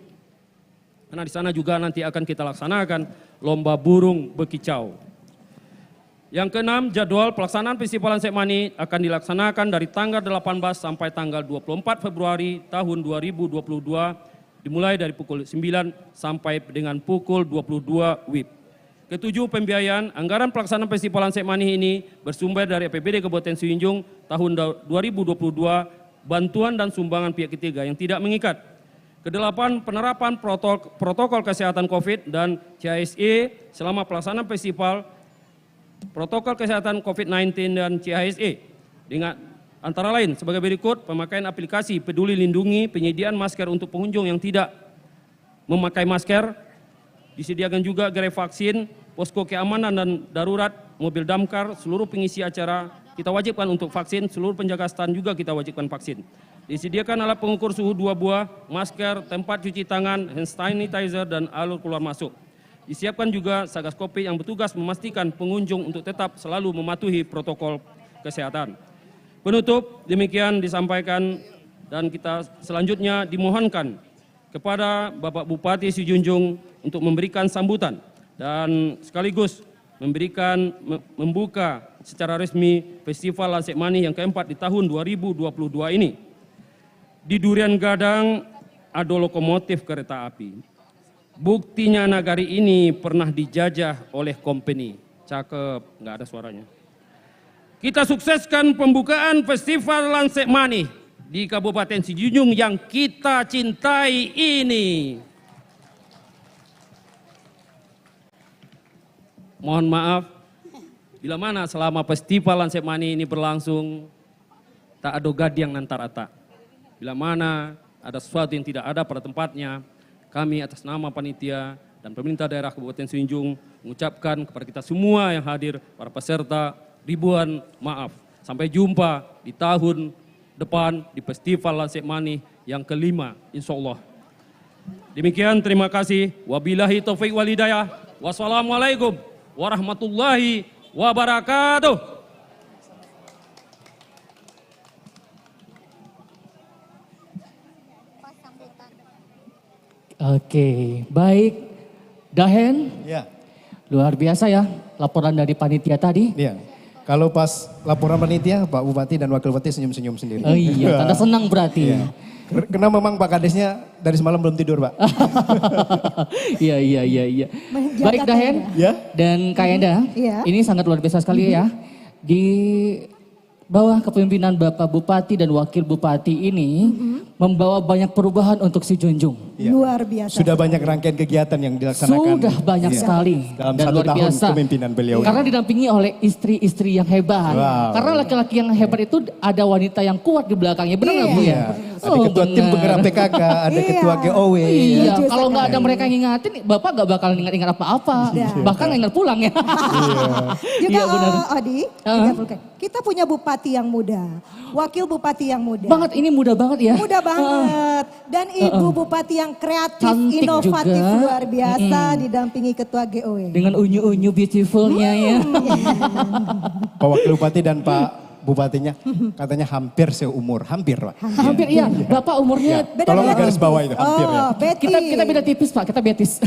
[SPEAKER 8] Karena di sana juga nanti akan kita laksanakan lomba burung bekicau. Yang 6, jadwal pelaksanaan Festival Lansek Manih akan dilaksanakan dari tanggal 18 sampai tanggal 24 Februari tahun 2022, dimulai dari pukul 9 sampai dengan pukul 22 WIB. 7, pembiayaan anggaran pelaksanaan Festival Lansek Manih ini bersumber dari APBD Kabupaten Sijunjung tahun 2022, bantuan dan sumbangan pihak ketiga yang tidak mengikat. 8, penerapan protokol kesehatan COVID dan CHSE selama pelaksanaan festival. Protokol kesehatan COVID-19 dan CHSE dengan antara lain sebagai berikut: pemakaian aplikasi Peduli Lindungi, penyediaan masker untuk pengunjung yang tidak memakai masker, disediakan juga gerai vaksin, posko keamanan dan darurat, mobil damkar, seluruh pengisi acara kita wajibkan untuk vaksin, seluruh penjaga stand juga kita wajibkan vaksin. Disediakan alat pengukur suhu 2 buah, masker, tempat cuci tangan, hand sanitizer dan alur keluar masuk. Disiapkan juga Satgas Covid yang bertugas memastikan pengunjung untuk tetap selalu mematuhi protokol kesehatan. Penutup, demikian disampaikan dan kita selanjutnya dimohonkan kepada Bapak Bupati Sijunjung untuk memberikan sambutan dan sekaligus membuka secara resmi Festival Lansek Manih yang keempat di tahun 2022 ini. Di Durian Gadang ada lokomotif kereta api. Buktinya nagari ini pernah dijajah oleh company. Cakep, nggak ada suaranya. Kita sukseskan pembukaan Festival Lansek Manih di Kabupaten Sijunjung yang kita cintai ini. Mohon maaf, bila mana selama Festival Lansek Manih ini berlangsung, tak ada gadiang nantar ata. Bila mana ada sesuatu yang tidak ada pada tempatnya, kami atas nama panitia dan pemerintah daerah Kabupaten Sijunjung mengucapkan kepada kita semua yang hadir, para peserta, ribuan maaf. Sampai jumpa di tahun depan di Festival Lansek Manih yang kelima, insya Allah. Demikian, terima kasih. Wabillahi taufiq wal hidayah. Wassalamualaikum warahmatullahi wabarakatuh.
[SPEAKER 1] Oke, baik. Dahen,
[SPEAKER 2] Ya,
[SPEAKER 1] luar biasa ya laporan dari panitia tadi.
[SPEAKER 2] iya. Kalau pas laporan panitia, Pak Bupati dan Wakil Bupati senyum-senyum sendiri.
[SPEAKER 1] Oh iya, tanda senang berarti.
[SPEAKER 2] Iya. Karena memang Pak Kadesnya dari semalam belum tidur, Pak.
[SPEAKER 1] Iya.
[SPEAKER 4] Menjaga
[SPEAKER 1] Baik Dahen
[SPEAKER 2] Ya.
[SPEAKER 1] dan Kak Enda,
[SPEAKER 4] Iya.
[SPEAKER 1] ini sangat luar biasa sekali ya. Di bawah kepemimpinan Bapak Bupati dan Wakil Bupati ini membawa banyak perubahan untuk Sijunjung.
[SPEAKER 2] Iya.
[SPEAKER 4] Luar biasa.
[SPEAKER 2] Sudah banyak rangkaian kegiatan yang dilaksanakan.
[SPEAKER 1] Sudah banyak
[SPEAKER 2] Iya.
[SPEAKER 1] sekali
[SPEAKER 2] Dalam
[SPEAKER 1] dan
[SPEAKER 2] 1
[SPEAKER 1] luar
[SPEAKER 2] tahun
[SPEAKER 1] biasa.
[SPEAKER 2] kepemimpinan beliau.
[SPEAKER 1] Karena didampingi oleh istri-istri yang hebat.
[SPEAKER 2] Wow.
[SPEAKER 1] Karena laki-laki yang hebat itu ada wanita yang kuat di belakangnya. Benar nggak Bu ya?
[SPEAKER 2] Iya. Ada ketua tim penggerak PKK, ada
[SPEAKER 4] Iya.
[SPEAKER 2] ketua GOW.
[SPEAKER 1] Iya,
[SPEAKER 4] Setuju
[SPEAKER 1] kalau nggak ada
[SPEAKER 4] sekali.
[SPEAKER 1] mereka yang ngingatin, Bapak nggak bakal ingat-ingat apa-apa. Bahkan nggak ingat pulang ya.
[SPEAKER 4] Juga
[SPEAKER 1] Iya, benar.
[SPEAKER 4] Odi, juga Fulke. Kita punya bupati yang muda, wakil bupati yang muda.
[SPEAKER 1] Banget, ini mudah banget ya.
[SPEAKER 4] Muda banget. Dan ibu bupati yang kreatif,
[SPEAKER 1] Cantik
[SPEAKER 4] inovatif,
[SPEAKER 1] juga.
[SPEAKER 4] luar biasa didampingi ketua GOW.
[SPEAKER 1] Dengan unyu-unyu beautifulnya ya.
[SPEAKER 2] Pak Wakil Bupati dan Pak Bupatinya katanya hampir seumur, hampir Pak.
[SPEAKER 1] Hampir iya, Bapak umurnya
[SPEAKER 2] Tolong garis bawah itu, hampir ya.
[SPEAKER 4] Oh, Betty.
[SPEAKER 1] kita beda tipis Pak, kita betis.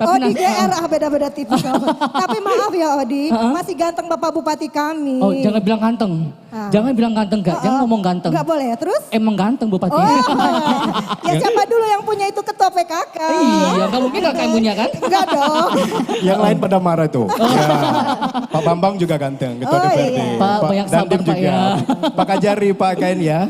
[SPEAKER 4] Odi
[SPEAKER 1] nanti-
[SPEAKER 4] GR beda-beda tipis. Tapi maaf ya Odi, masih ganteng Bapak Bupati kami.
[SPEAKER 1] Oh, jangan bilang ganteng. Jangan bilang ganteng, Kak. Jangan ngomong ganteng.
[SPEAKER 4] Enggak boleh ya, terus?
[SPEAKER 1] Emang ganteng Bupati.
[SPEAKER 4] Oh, ya siapa dulu yang punya itu ketua PKK?
[SPEAKER 1] Iya, nggak mungkin kakak yang punya kan?
[SPEAKER 4] Enggak dong.
[SPEAKER 2] Yang lain pada marah tuh. Ya. Pak Bambang juga ganteng, ketua
[SPEAKER 4] Oh,
[SPEAKER 2] DPRD.
[SPEAKER 4] iya.
[SPEAKER 1] Pak, banyak sabar,
[SPEAKER 2] Dandim
[SPEAKER 1] Pak,
[SPEAKER 2] juga.
[SPEAKER 1] ya.
[SPEAKER 2] Pak Kajari, Pak Kain ya.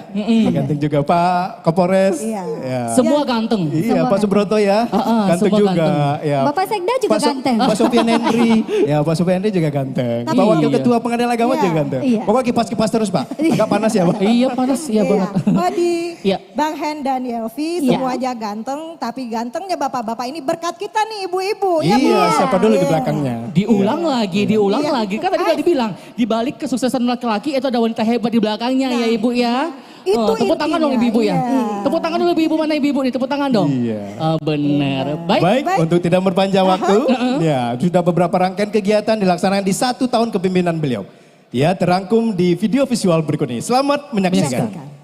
[SPEAKER 2] Ganteng juga. Pak Kapolres.
[SPEAKER 4] Iya.
[SPEAKER 2] Ya.
[SPEAKER 1] Semua ganteng.
[SPEAKER 2] Iya, Pak Subroto ya. Ganteng
[SPEAKER 1] semua
[SPEAKER 2] juga.
[SPEAKER 1] ganteng.
[SPEAKER 2] Ya.
[SPEAKER 3] Bapak Sekda juga ganteng.
[SPEAKER 2] Pak Sofian Henry. Ya, Pak Sofian Henry juga ganteng.
[SPEAKER 1] Tapi-
[SPEAKER 2] Pak Wakil
[SPEAKER 1] Iya.
[SPEAKER 2] Ketua Pengadilan Agama
[SPEAKER 4] Iya.
[SPEAKER 2] juga ganteng.
[SPEAKER 3] Iya.
[SPEAKER 2] Pokoknya kipas-kipas terus Pak. Agak panas ya Pak.
[SPEAKER 1] Iya panas, iya banget.
[SPEAKER 4] Odi,
[SPEAKER 1] Iya.
[SPEAKER 4] Bang Hen dan Yelvi,
[SPEAKER 3] Iya.
[SPEAKER 4] semuanya ganteng. Tapi gantengnya bapak-bapak ini berkat kita nih ibu-ibu. Ya, Bu?
[SPEAKER 2] Iya, siapa dulu di
[SPEAKER 4] Iya.
[SPEAKER 2] belakangnya.
[SPEAKER 1] Diulang lagi, diulang
[SPEAKER 4] Iya.
[SPEAKER 1] lagi. Kan tadi udah dibilang, di balik kesuksesan laki-laki itu ada wanita hebat di belakangnya ya Ibu ya.
[SPEAKER 4] itu
[SPEAKER 1] Tepuk tangan dong
[SPEAKER 4] intinya,
[SPEAKER 1] ibu-ibu ya.
[SPEAKER 4] iya.
[SPEAKER 1] Tepuk tangan dulu ibu-ibu, mana ibu-ibu nih, tepuk tangan dong.
[SPEAKER 2] Iya.
[SPEAKER 1] Benar. Baik.
[SPEAKER 2] Baik, untuk tidak berpanjang waktu, ya sudah beberapa rangkaian kegiatan dilaksanakan di 1 tahun kepemimpinan beliau. Ya, terangkum di video visual berikut ini. Selamat menyaksikan.
[SPEAKER 4] Menyaksikan.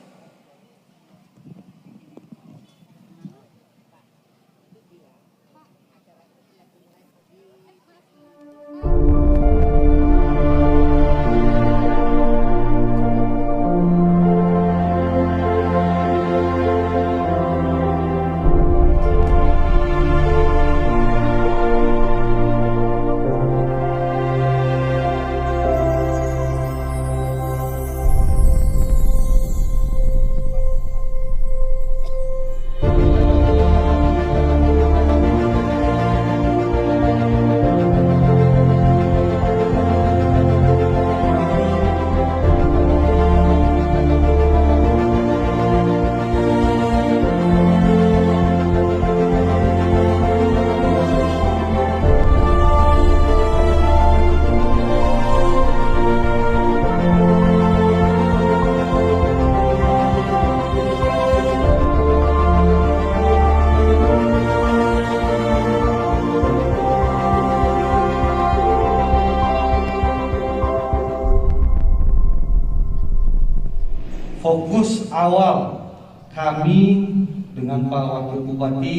[SPEAKER 9] Fokus awal kami dengan Pak Wakil Bupati,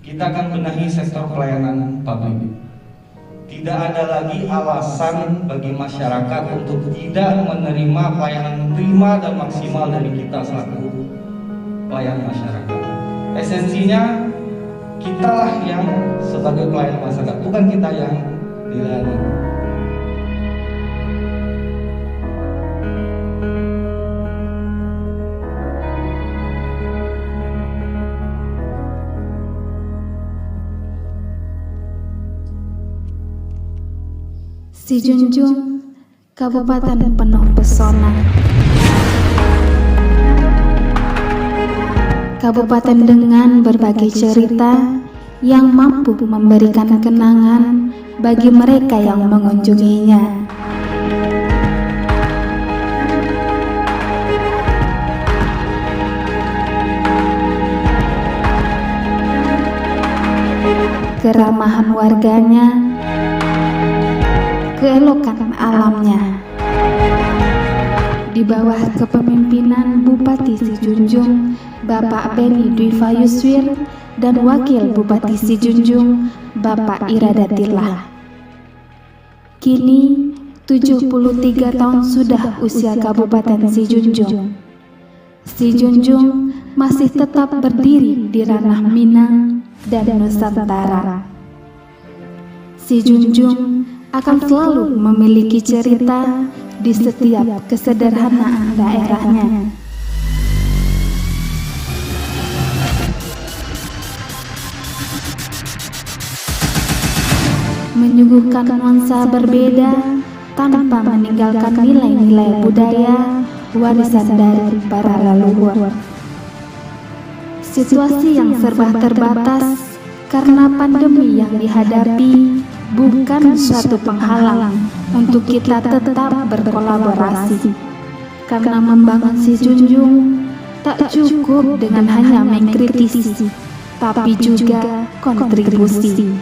[SPEAKER 9] kita akan benahi sektor pelayanan publik. tidak ada lagi alasan bagi masyarakat untuk tidak menerima pelayanan prima dan maksimal dari kita selaku pelayan masyarakat. Esensinya, kitalah yang sebagai pelayan masyarakat, bukan kita yang dilayani.
[SPEAKER 10] Si Junjung, kabupaten penuh pesona. Kabupaten dengan berbagai cerita yang mampu memberikan kenangan bagi mereka yang mengunjunginya. Keramahan warganya, keelokan alamnya. Di bawah kepemimpinan Bupati Si Junjung, Bapak Beni Dwi Fayuswir, dan Wakil Bupati Si Junjung, Bapak Iradatillah. Kini 73 tahun sudah usia Kabupaten Si Junjung. Si Junjung masih tetap berdiri di ranah Minang dan Nusantara. Si Junjung akan selalu memiliki cerita di setiap kesederhanaan daerahnya. Menyuguhkan nuansa berbeda tanpa meninggalkan nilai-nilai budaya warisan dari para leluhur. Situasi yang serba terbatas karena pandemi yang dihadapi bukan suatu penghalang untuk kita tetap berkolaborasi. Karena membangun Si Junjung tak cukup dengan hanya mengkritisi, tapi juga kontribusi.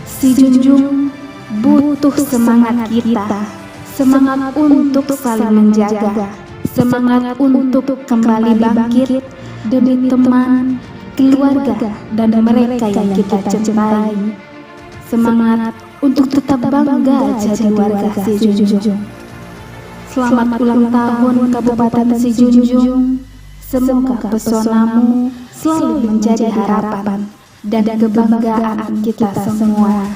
[SPEAKER 10] Si Junjung butuh semangat kita, semangat untuk saling menjaga, semangat untuk kembali bangkit demi teman, keluarga, dan mereka yang kita cintai. Semangat untuk tetap bangga jadi warga Si Junjung. Selamat ulang tahun Kabupaten Si Junjung. Semoga pesonamu selalu menjadi harapan dan kebanggaan kita semua.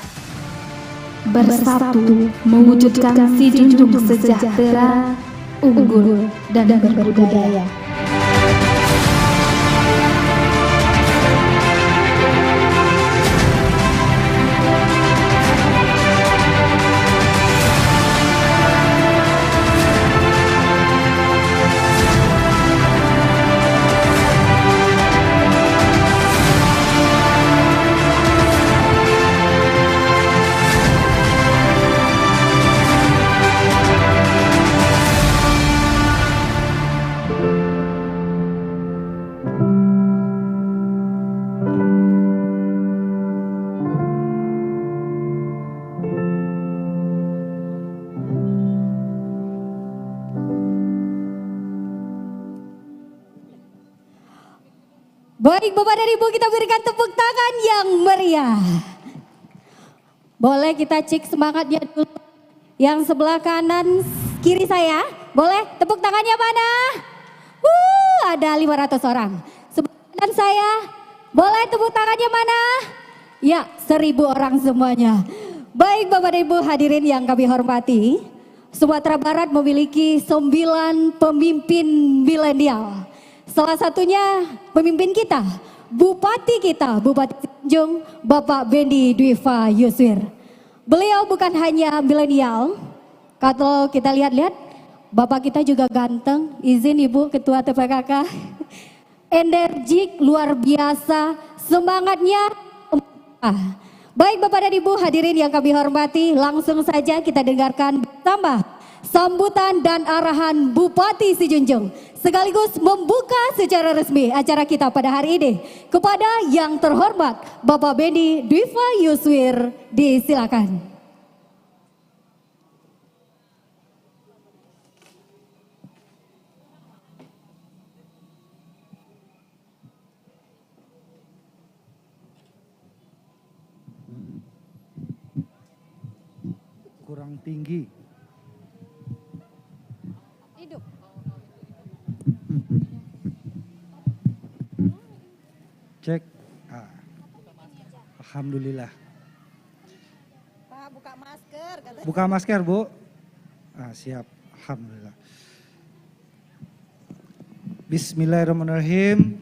[SPEAKER 10] Bersatu mewujudkan Si Junjung sejahtera, unggul, dan berbudaya.
[SPEAKER 3] Baik Bapak dan Ibu, kita berikan tepuk tangan yang meriah. Boleh kita cek semangatnya dulu. Yang sebelah kanan kiri saya, boleh tepuk tangannya mana? Ada 500 orang. Sebelah kanan saya, boleh tepuk tangannya mana? Ya, 1000 orang semuanya. Baik Bapak dan Ibu hadirin yang kami hormati, Sumatera Barat memiliki 9 pemimpin milenial. Salah satunya pemimpin kita, Bupati Junjung, Bapak Beni Dwi Fayuswir. Beliau bukan hanya milenial, kalau kita lihat-lihat, Bapak kita juga ganteng, izin Ibu Ketua TPKK, energik, luar biasa, semangatnya. Baik Bapak dan Ibu hadirin yang kami hormati, langsung saja kita dengarkan bersama sambutan dan arahan Bupati Si Junjung, sekaligus membuka secara resmi acara kita pada hari ini. Kepada yang terhormat Bapak Beni Dwi Fayuswir, disilakan.
[SPEAKER 11] kurang tinggi.
[SPEAKER 3] Hidup.
[SPEAKER 11] Cek. Alhamdulillah.
[SPEAKER 4] Pak, buka masker.
[SPEAKER 11] Buka masker, Bu. Siap. Alhamdulillah. Bismillahirrahmanirrahim.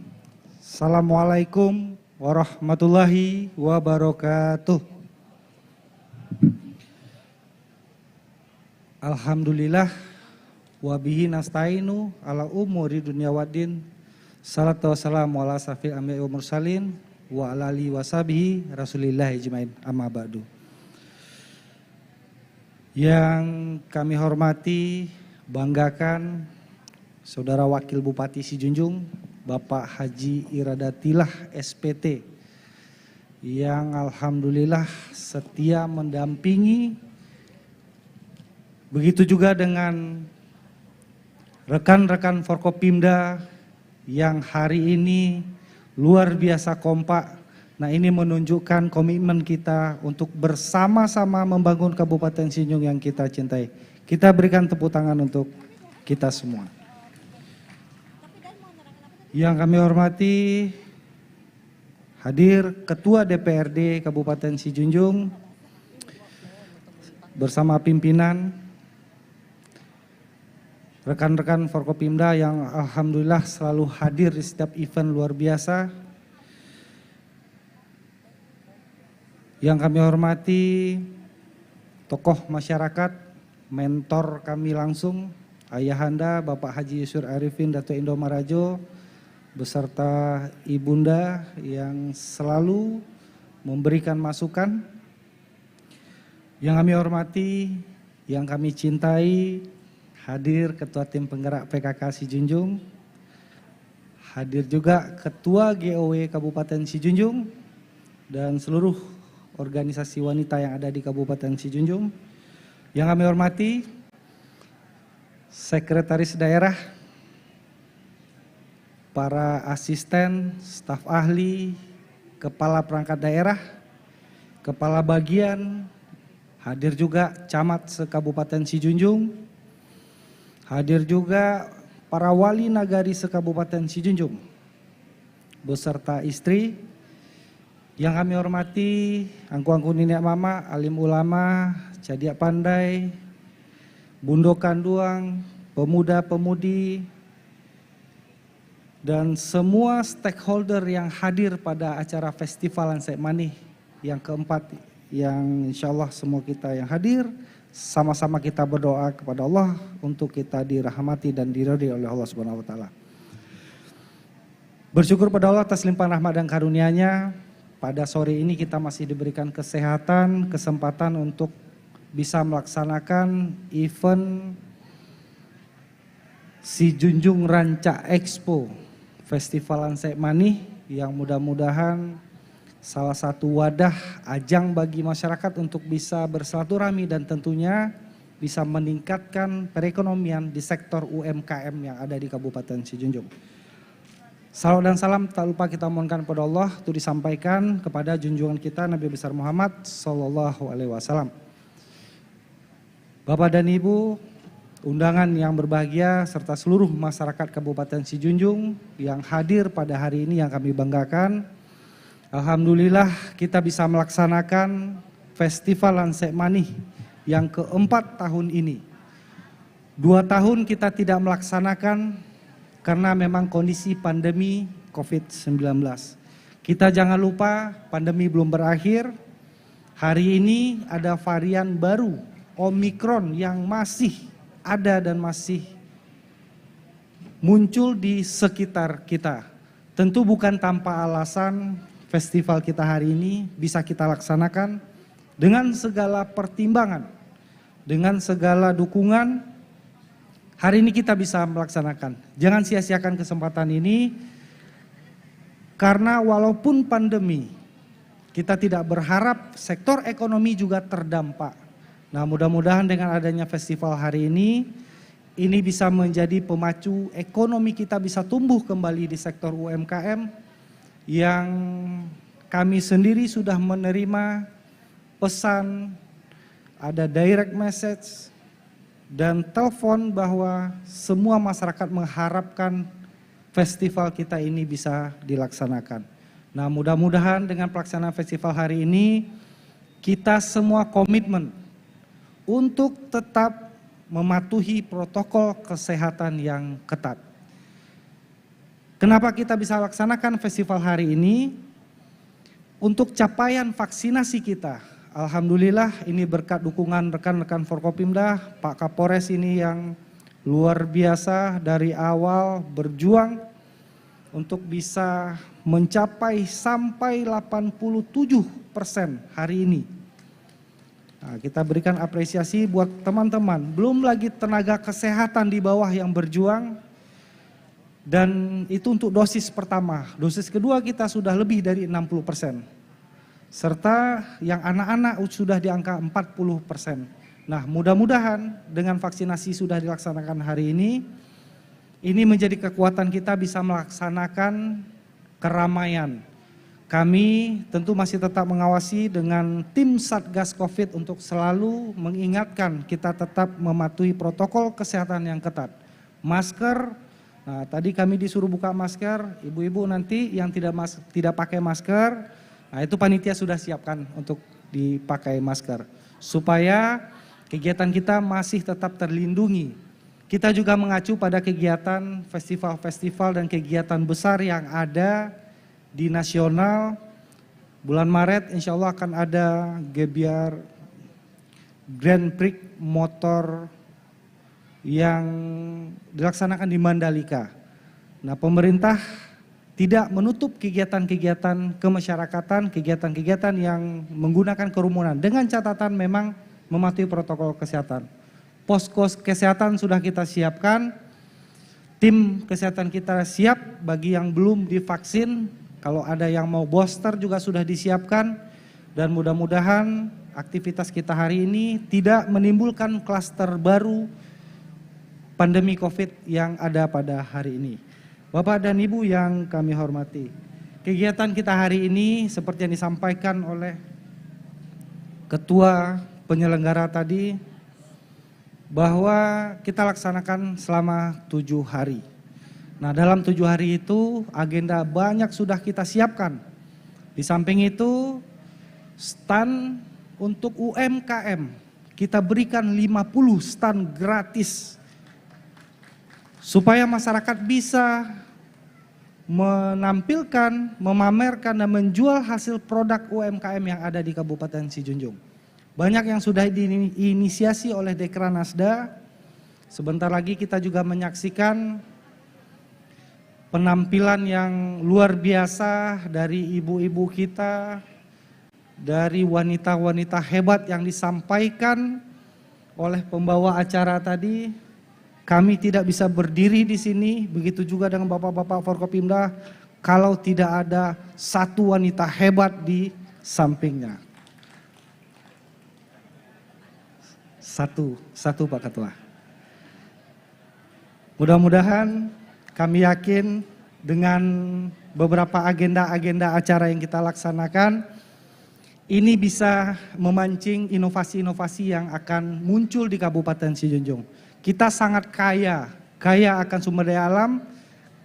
[SPEAKER 11] Assalamualaikum warahmatullahi wabarakatuh. Alhamdulillah wabihi nasta'inu ala umuri dunya waddin. Salatu wassalamu ala safil anbiya'i wa mursalin wa ala alihi washabihi rasulillahi ajmain, amma ba'du. Yang kami hormati, banggakan Saudara Wakil Bupati Sijunjung, Bapak Haji Iradatillah SPT, yang alhamdulillah setia mendampingi. Begitu juga dengan rekan-rekan Forkopimda yang hari ini luar biasa kompak. Nah, ini menunjukkan komitmen kita untuk bersama-sama membangun Kabupaten Sijunjung yang kita cintai. Kita berikan tepuk tangan untuk kita semua. Yang kami hormati, hadir Ketua DPRD Kabupaten Sijunjung bersama pimpinan, rekan-rekan Forkopimda yang alhamdulillah selalu hadir di setiap event luar biasa. Yang kami hormati tokoh masyarakat, mentor kami langsung, Ayahanda Bapak Haji Yusur Arifin Dato' Indo Marajo, beserta Ibunda yang selalu memberikan masukan. Yang kami hormati, yang kami cintai, hadir Ketua Tim Penggerak PKK Sijunjung, hadir juga Ketua GOW Kabupaten Sijunjung, dan seluruh organisasi wanita yang ada di Kabupaten Sijunjung. Yang kami hormati, Sekretaris Daerah, para asisten, staf ahli, kepala perangkat daerah, kepala bagian, hadir juga camat se-Kabupaten Sijunjung, hadir juga para wali nagari se-Kabupaten Sijunjung, beserta istri. Yang kami hormati, angku-angku nenek mama, alim ulama, cadiak pandai, bundo kanduang, pemuda-pemudi, dan semua stakeholder yang hadir pada acara Festival Lansek Manih yang keempat, yang insya Allah semua kita yang hadir, sama-sama kita berdoa kepada Allah untuk kita dirahmati dan diridhoi oleh Allah Subhanahu wa Ta'ala. Bersyukur pada Allah atas limpahan rahmat dan karunia-Nya, pada sore ini kita masih diberikan kesehatan, kesempatan untuk bisa melaksanakan event Sijunjung Ranca Expo Festival Lansek Manih, yang mudah-mudahan salah satu wadah ajang bagi masyarakat untuk bisa bersilaturahmi dan tentunya bisa meningkatkan perekonomian di sektor UMKM yang ada di Kabupaten Sijunjung. Salawat dan salam tak lupa kita mohonkan kepada Allah untuk disampaikan kepada junjungan kita Nabi besar Muhammad Sallallahu Alaihi Wasallam. Bapak dan Ibu, undangan yang berbahagia serta seluruh masyarakat Kabupaten Sijunjung yang hadir pada hari ini yang kami banggakan. Alhamdulillah kita bisa melaksanakan Festival Lansek Manih yang keempat tahun ini. 2 tahun kita tidak melaksanakan karena memang kondisi pandemi COVID-19. Kita jangan lupa pandemi belum berakhir. Hari ini ada varian baru Omikron yang masih ada dan masih muncul di sekitar kita. Tentu bukan tanpa alasan festival kita hari ini bisa kita laksanakan dengan segala pertimbangan, dengan segala dukungan. Hari ini kita bisa melaksanakan. Jangan sia-siakan kesempatan ini, karena walaupun pandemi, kita tidak berharap sektor ekonomi juga terdampak. Nah, mudah-mudahan dengan adanya festival hari ini bisa menjadi pemacu ekonomi kita bisa tumbuh kembali di sektor UMKM, yang kami sendiri sudah menerima pesan ada direct message, dan telepon bahwa semua masyarakat mengharapkan festival kita ini bisa dilaksanakan. Nah, mudah-mudahan dengan pelaksanaan festival hari ini, kita semua komitmen untuk tetap mematuhi protokol kesehatan yang ketat. Kenapa kita bisa laksanakan festival hari ini? Untuk capaian vaksinasi kita. Alhamdulillah ini berkat dukungan rekan-rekan Forkopimda, Pak Kapolres ini yang luar biasa dari awal berjuang untuk bisa mencapai sampai 87% hari ini. Nah, kita berikan apresiasi buat teman-teman, belum lagi tenaga kesehatan di bawah yang berjuang, dan itu untuk dosis pertama. Dosis kedua kita sudah lebih dari 60%. Serta yang anak-anak sudah di angka 40%. Nah, mudah-mudahan dengan vaksinasi sudah dilaksanakan hari ini menjadi kekuatan kita bisa melaksanakan keramaian. Kami tentu masih tetap mengawasi dengan tim Satgas Covid untuk selalu mengingatkan kita tetap mematuhi protokol kesehatan yang ketat. Masker, nah tadi kami disuruh buka masker, ibu-ibu nanti yang tidak pakai masker, nah itu panitia sudah siapkan untuk dipakai masker. Supaya kegiatan kita masih tetap terlindungi. Kita juga mengacu pada kegiatan festival-festival dan kegiatan besar yang ada di nasional. Bulan Maret insya Allah akan ada Gebiar Grand Prix motor yang dilaksanakan di Mandalika. Nah, pemerintah tidak menutup kegiatan-kegiatan kemasyarakatan, kegiatan-kegiatan yang menggunakan kerumunan dengan catatan memang mematuhi protokol kesehatan. Posko kesehatan sudah kita siapkan, tim kesehatan kita siap bagi yang belum divaksin, kalau ada yang mau booster juga sudah disiapkan, dan mudah-mudahan aktivitas kita hari ini tidak menimbulkan klaster baru pandemi COVID yang ada pada hari ini. Bapak dan Ibu yang kami hormati, kegiatan kita hari ini seperti yang disampaikan oleh Ketua Penyelenggara tadi, bahwa kita laksanakan selama 7 hari. Nah, dalam 7 hari itu agenda banyak sudah kita siapkan. Di samping itu stand untuk UMKM kita berikan 50 stand gratis supaya masyarakat bisa menampilkan, memamerkan dan menjual hasil produk UMKM yang ada di Kabupaten Sijunjung. Banyak yang sudah diinisiasi oleh Dekranasda. Sebentar lagi kita juga menyaksikan penampilan yang luar biasa dari ibu-ibu kita, dari wanita-wanita hebat yang disampaikan oleh pembawa acara tadi. Kami tidak bisa berdiri di sini, begitu juga dengan Bapak-Bapak Forkopimda, kalau tidak ada satu wanita hebat di sampingnya. Satu Pak Ketua. Mudah-mudahan kami yakin dengan beberapa agenda-agenda acara yang kita laksanakan, ini bisa memancing inovasi-inovasi yang akan muncul di Kabupaten Sijunjung. Kita sangat kaya akan sumber daya alam,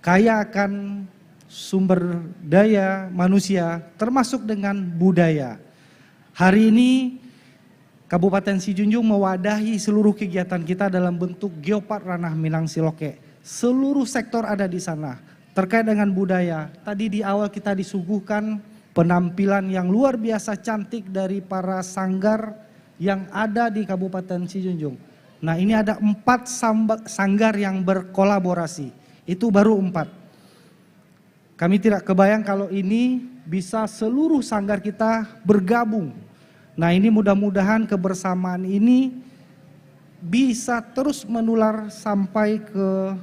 [SPEAKER 11] kaya akan sumber daya manusia, termasuk dengan budaya. Hari ini Kabupaten Sijunjung mewadahi seluruh kegiatan kita dalam bentuk Geopark Ranah Minang Siloke. Seluruh sektor ada di sana. Terkait dengan budaya, tadi di awal kita disuguhkan penampilan yang luar biasa cantik dari para sanggar yang ada di Kabupaten Sijunjung. Nah, ini ada 4 sanggar yang berkolaborasi. Itu baru 4. Kami tidak kebayang kalau ini bisa seluruh sanggar kita bergabung. Nah, ini mudah-mudahan kebersamaan ini bisa terus menular sampai ke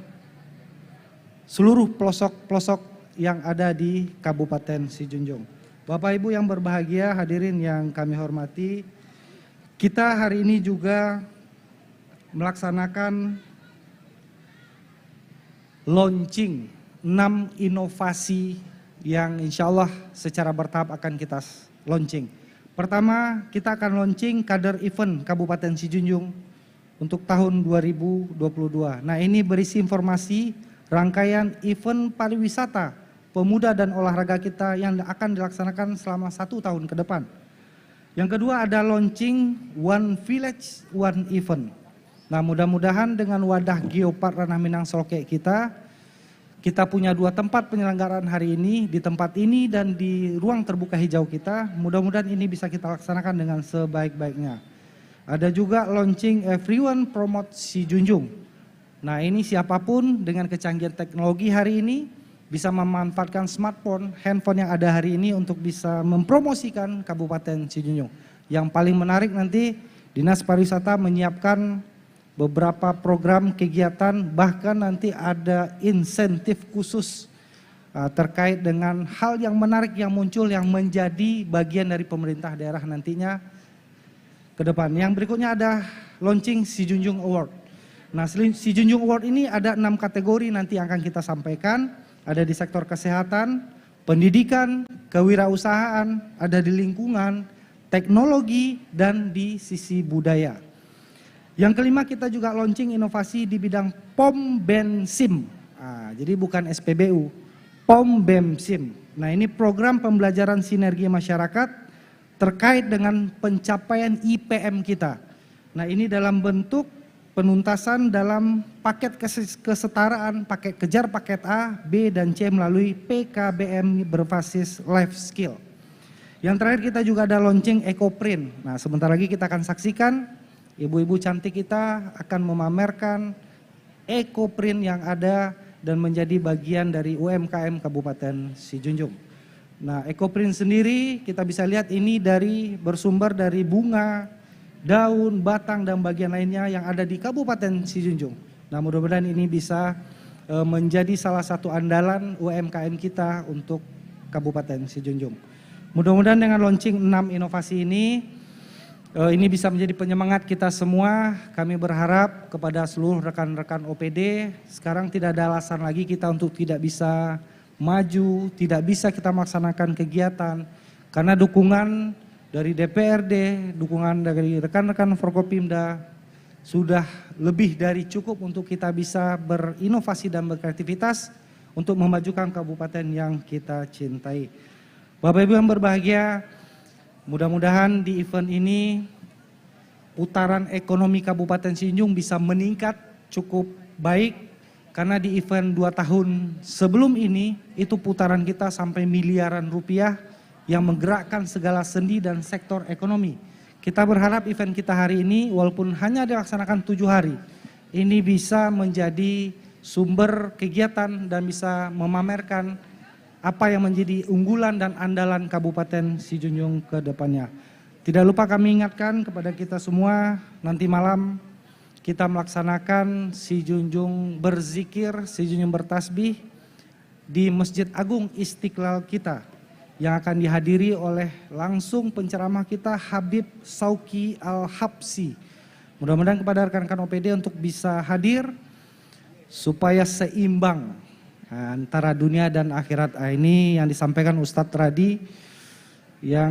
[SPEAKER 11] seluruh pelosok-pelosok yang ada di Kabupaten Sijunjung. Bapak Ibu yang berbahagia, hadirin yang kami hormati, kita hari ini juga melaksanakan launching 6 inovasi yang insya Allah secara bertahap akan kita launching. Pertama, kita akan launching kader event Kabupaten Sijunjung untuk tahun 2022. Nah, ini berisi informasi rangkaian event pariwisata, pemuda dan olahraga kita yang akan dilaksanakan selama 1 tahun ke depan. Yang kedua ada launching One Village, One Event. Nah, mudah-mudahan dengan wadah Geopark Ranah Minang Solke kita punya 2 tempat penyelenggaraan hari ini, di tempat ini dan di ruang terbuka hijau kita. Mudah-mudahan ini bisa kita laksanakan dengan sebaik-baiknya. Ada juga launching Everyone Promote Sijunjung. Nah, ini siapapun dengan kecanggihan teknologi hari ini bisa memanfaatkan smartphone, handphone yang ada hari ini untuk bisa mempromosikan Kabupaten Sijunjung. Yang paling menarik nanti Dinas Pariwisata menyiapkan beberapa program kegiatan, bahkan nanti ada insentif khusus terkait dengan hal yang menarik yang muncul yang menjadi bagian dari pemerintah daerah nantinya ke depan. Yang berikutnya ada launching Sijunjung Award. Nah, Sijunjung Award ini ada 6 kategori nanti yang akan kita sampaikan. Ada di sektor kesehatan, pendidikan, kewirausahaan, ada di lingkungan, teknologi, dan di sisi budaya. Yang kelima, kita juga launching inovasi di bidang POM BEMSIM. Jadi bukan SPBU, POM BEMSIM. Nah, ini program pembelajaran sinergi masyarakat terkait dengan pencapaian IPM kita. Nah, ini dalam bentuk penuntasan dalam paket kesetaraan, paket kejar paket A, B, dan C melalui PKBM berbasis life skill. Yang terakhir kita juga ada launching EcoPrint. Nah, sebentar lagi kita akan saksikan ibu-ibu cantik kita akan memamerkan EcoPrint yang ada dan menjadi bagian dari UMKM Kabupaten Sijunjung. Nah, EcoPrint sendiri kita bisa lihat ini bersumber dari bunga, daun, batang, dan bagian lainnya yang ada di Kabupaten Sijunjung. Nah, mudah-mudahan ini bisa menjadi salah satu andalan UMKM kita untuk Kabupaten Sijunjung. Mudah-mudahan dengan launching 6 inovasi ini bisa menjadi penyemangat kita semua. Kami berharap kepada seluruh rekan-rekan OPD, sekarang tidak ada alasan lagi kita untuk tidak bisa maju, tidak bisa kita melaksanakan kegiatan, karena dukungan dari DPRD, dukungan dari rekan-rekan Forkopimda sudah lebih dari cukup untuk kita bisa berinovasi dan berkreativitas untuk memajukan kabupaten yang kita cintai. Bapak Ibu yang berbahagia, mudah-mudahan di event ini putaran ekonomi Kabupaten Sijunjung bisa meningkat cukup baik, karena di event 2 tahun sebelum ini itu putaran kita sampai miliaran rupiah yang menggerakkan segala sendi dan sektor ekonomi. Kita berharap event kita hari ini walaupun hanya dilaksanakan 7 hari, ini bisa menjadi sumber kegiatan dan bisa memamerkan apa yang menjadi unggulan dan andalan Kabupaten Sijunjung ke depannya. Tidak lupa kami ingatkan kepada kita semua, nanti malam kita melaksanakan Sijunjung berzikir, Sijunjung bertasbih di Masjid Agung Istiqlal kita, yang akan dihadiri oleh langsung penceramah kita Habib Sauki Al-Habsi. Mudah-mudahan kepada rekan-rekan OPD untuk bisa hadir supaya seimbang antara dunia dan akhirat. Ini yang disampaikan Ustadz Radi yang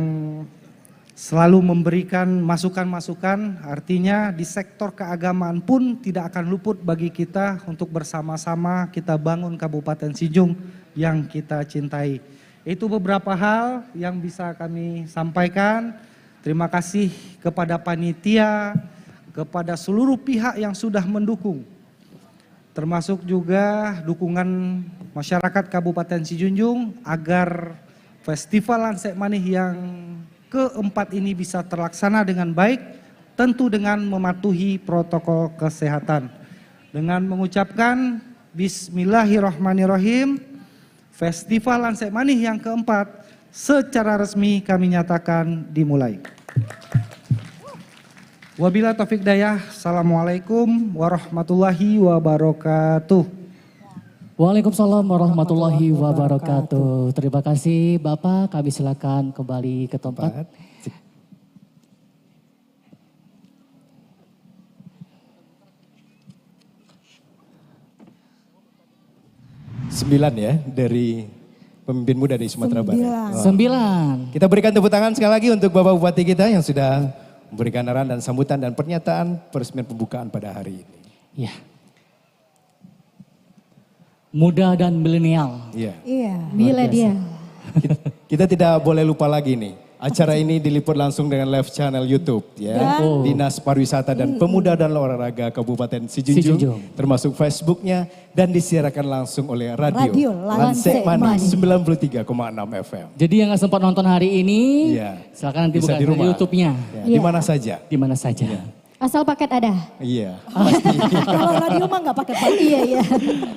[SPEAKER 11] selalu memberikan masukan-masukan, artinya di sektor keagamaan pun tidak akan luput bagi kita untuk bersama-sama kita bangun Kabupaten Sijunjung yang kita cintai. Itu beberapa hal yang bisa kami sampaikan. Terima kasih kepada panitia, kepada seluruh pihak yang sudah mendukung, termasuk juga dukungan masyarakat Kabupaten Sijunjung agar Festival Lansek Manih yang keempat ini bisa terlaksana dengan baik, tentu dengan mematuhi protokol kesehatan. Dengan mengucapkan Bismillahirrahmanirrahim, Festival Lansek Manih yang keempat secara resmi kami nyatakan dimulai. Wabillahi taufik hidayah. Assalamualaikum warahmatullahi wabarakatuh.
[SPEAKER 1] Waalaikumsalam warahmatullahi wabarakatuh. Terima kasih Bapak, kami silakan kembali ke tempat.
[SPEAKER 2] 9 ya dari pemimpin muda di Sumatera Barat.
[SPEAKER 1] 9.
[SPEAKER 2] Kita berikan tepuk tangan sekali lagi untuk Bapak Bupati kita yang sudah memberikan arahan dan sambutan dan pernyataan peresmian pembukaan pada hari ini.
[SPEAKER 1] Ya. Muda dan milenial.
[SPEAKER 2] Iya.
[SPEAKER 3] Iya, bila dia.
[SPEAKER 2] Kita tidak boleh lupa lagi nih. Acara ini diliput langsung dengan live channel YouTube ya. Dinas Pariwisata dan Pemuda dan Olahraga Kabupaten Sijunjung, termasuk Facebooknya dan disiarkan langsung oleh radio Lansek Mani 93,6 FM.
[SPEAKER 1] Jadi yang nggak sempat nonton hari ini, silakan nanti
[SPEAKER 2] bisa
[SPEAKER 1] buka
[SPEAKER 2] di rumah.
[SPEAKER 1] YouTube-nya.
[SPEAKER 2] Ya, di mana saja.
[SPEAKER 1] Di mana saja.
[SPEAKER 3] Asal paket ada.
[SPEAKER 2] Iya.
[SPEAKER 4] Kalau radio mah nggak pakai paket.
[SPEAKER 3] Iya.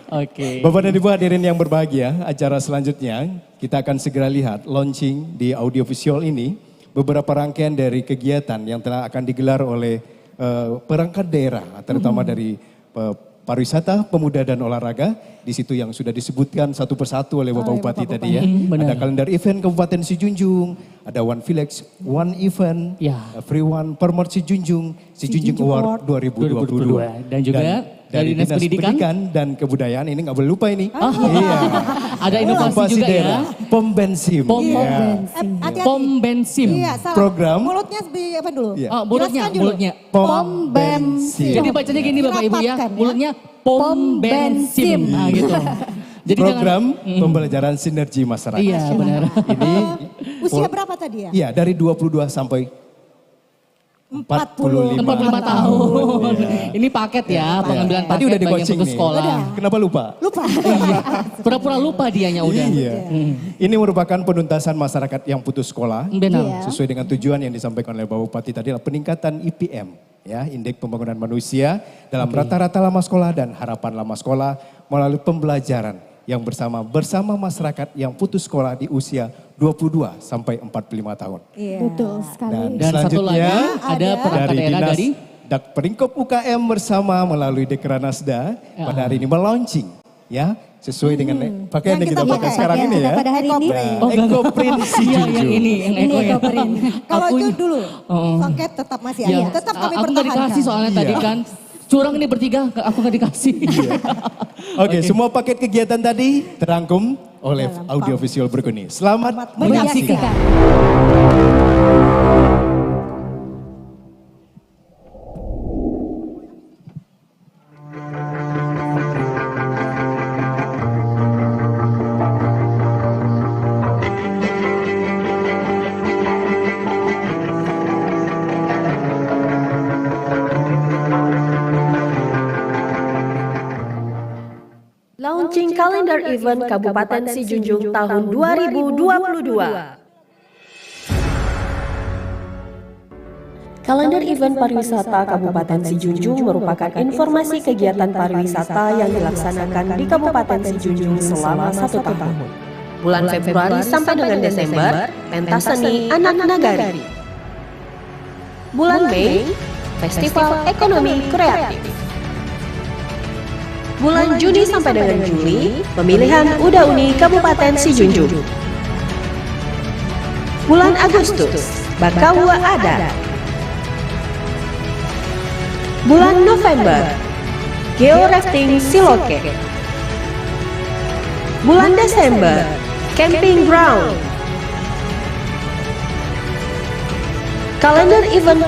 [SPEAKER 1] Oke.
[SPEAKER 2] Bapak dan Ibu hadirin yang berbahagia, acara selanjutnya kita akan segera lihat launching di audiovisual ini beberapa rangkaian dari kegiatan yang telah akan digelar oleh perangkat daerah, terutama dari pariwisata, pemuda dan olahraga. Di situ yang sudah disebutkan satu persatu oleh Bapak Bupati tadi ya. Ada kalender event Kabupaten Sijunjung, ada One Village, One Event, Free One Permot Sijunjung, Sijunjung Award 2022.
[SPEAKER 1] Dan juga dari Dinas Pendidikan
[SPEAKER 2] dan Kebudayaan, ini nggak boleh lupa ini.
[SPEAKER 1] Iya. Ada inovasi juga ya.
[SPEAKER 2] Pom bensin.
[SPEAKER 1] Pom bensin.
[SPEAKER 4] Iya, salah.
[SPEAKER 2] Program.
[SPEAKER 4] Mulutnya apa dulu?
[SPEAKER 1] Mulutnya.
[SPEAKER 2] Pom bensin.
[SPEAKER 1] Jadi bacanya gini Bapak Ibu ya. Mulutnya pom bensin. Nah gitu. Jadi
[SPEAKER 2] program pembelajaran sinergi masyarakat.
[SPEAKER 1] Iya benar.
[SPEAKER 2] Ini
[SPEAKER 4] usia berapa tadi ya?
[SPEAKER 2] Iya, dari 22 sampai 45
[SPEAKER 1] tahun. Ini paket ya, pengambilan paket.
[SPEAKER 2] Tadi udah di
[SPEAKER 1] bagi yang
[SPEAKER 2] coaching
[SPEAKER 1] putus
[SPEAKER 2] nih.
[SPEAKER 1] sekolah.
[SPEAKER 2] Kenapa lupa?
[SPEAKER 1] Iya. Pura-pura lupa dianya udah.
[SPEAKER 2] Iya. Ini merupakan penuntasan masyarakat yang putus sekolah.
[SPEAKER 1] Benar.
[SPEAKER 2] Sesuai dengan tujuan yang disampaikan oleh Bapak Bupati tadi adalah peningkatan IPM. Ya, Indeks Pembangunan Manusia dalam rata-rata lama sekolah dan harapan lama sekolah melalui pembelajaran yang bersama masyarakat yang putus sekolah di usia 22 sampai 45 tahun.
[SPEAKER 3] Iya. Betul sekali.
[SPEAKER 1] Dan satu lagi ada perangkat daerah dari
[SPEAKER 2] Dakperingkop UKM bersama melalui Dekranasda pada hari ini melaunching ya sesuai dengan pakaian yang kita pakai sekarang ini ya.
[SPEAKER 3] Pada hari ini.
[SPEAKER 2] Ekoprint Sijunjung.
[SPEAKER 1] yang ini
[SPEAKER 3] Ekoprint.
[SPEAKER 4] Kalau itu dulu, songket tetap masih ada. Tetap kami
[SPEAKER 1] aku nggak
[SPEAKER 4] pertahankan.
[SPEAKER 1] dikasih soalnya tadi kan. Curang ini bertiga, aku nggak dikasih.
[SPEAKER 2] Oke, semua paket kegiatan tadi terangkum oleh audiovisual berikut ini. Selamat
[SPEAKER 1] menyaksikan.
[SPEAKER 12] Launching kalender event Kabupaten Sijunjung tahun 2022. Kalender event pariwisata Kabupaten Sijunjung merupakan informasi kegiatan pariwisata yang dilaksanakan di Kabupaten Sijunjung selama 1 tahun. Bulan Februari sampai dengan Desember, pentas seni anak nagari. Bulan Mei, Festival Ekonomi Kreatif. Bulan Juni sampai dengan Juli, pemilihan UDA UNI Kabupaten Sijunjung. Bulan Agustus, Bakawa Adat. Bulan November, Georafting Siloke. Bulan Desember, Camping Ground. Kalender event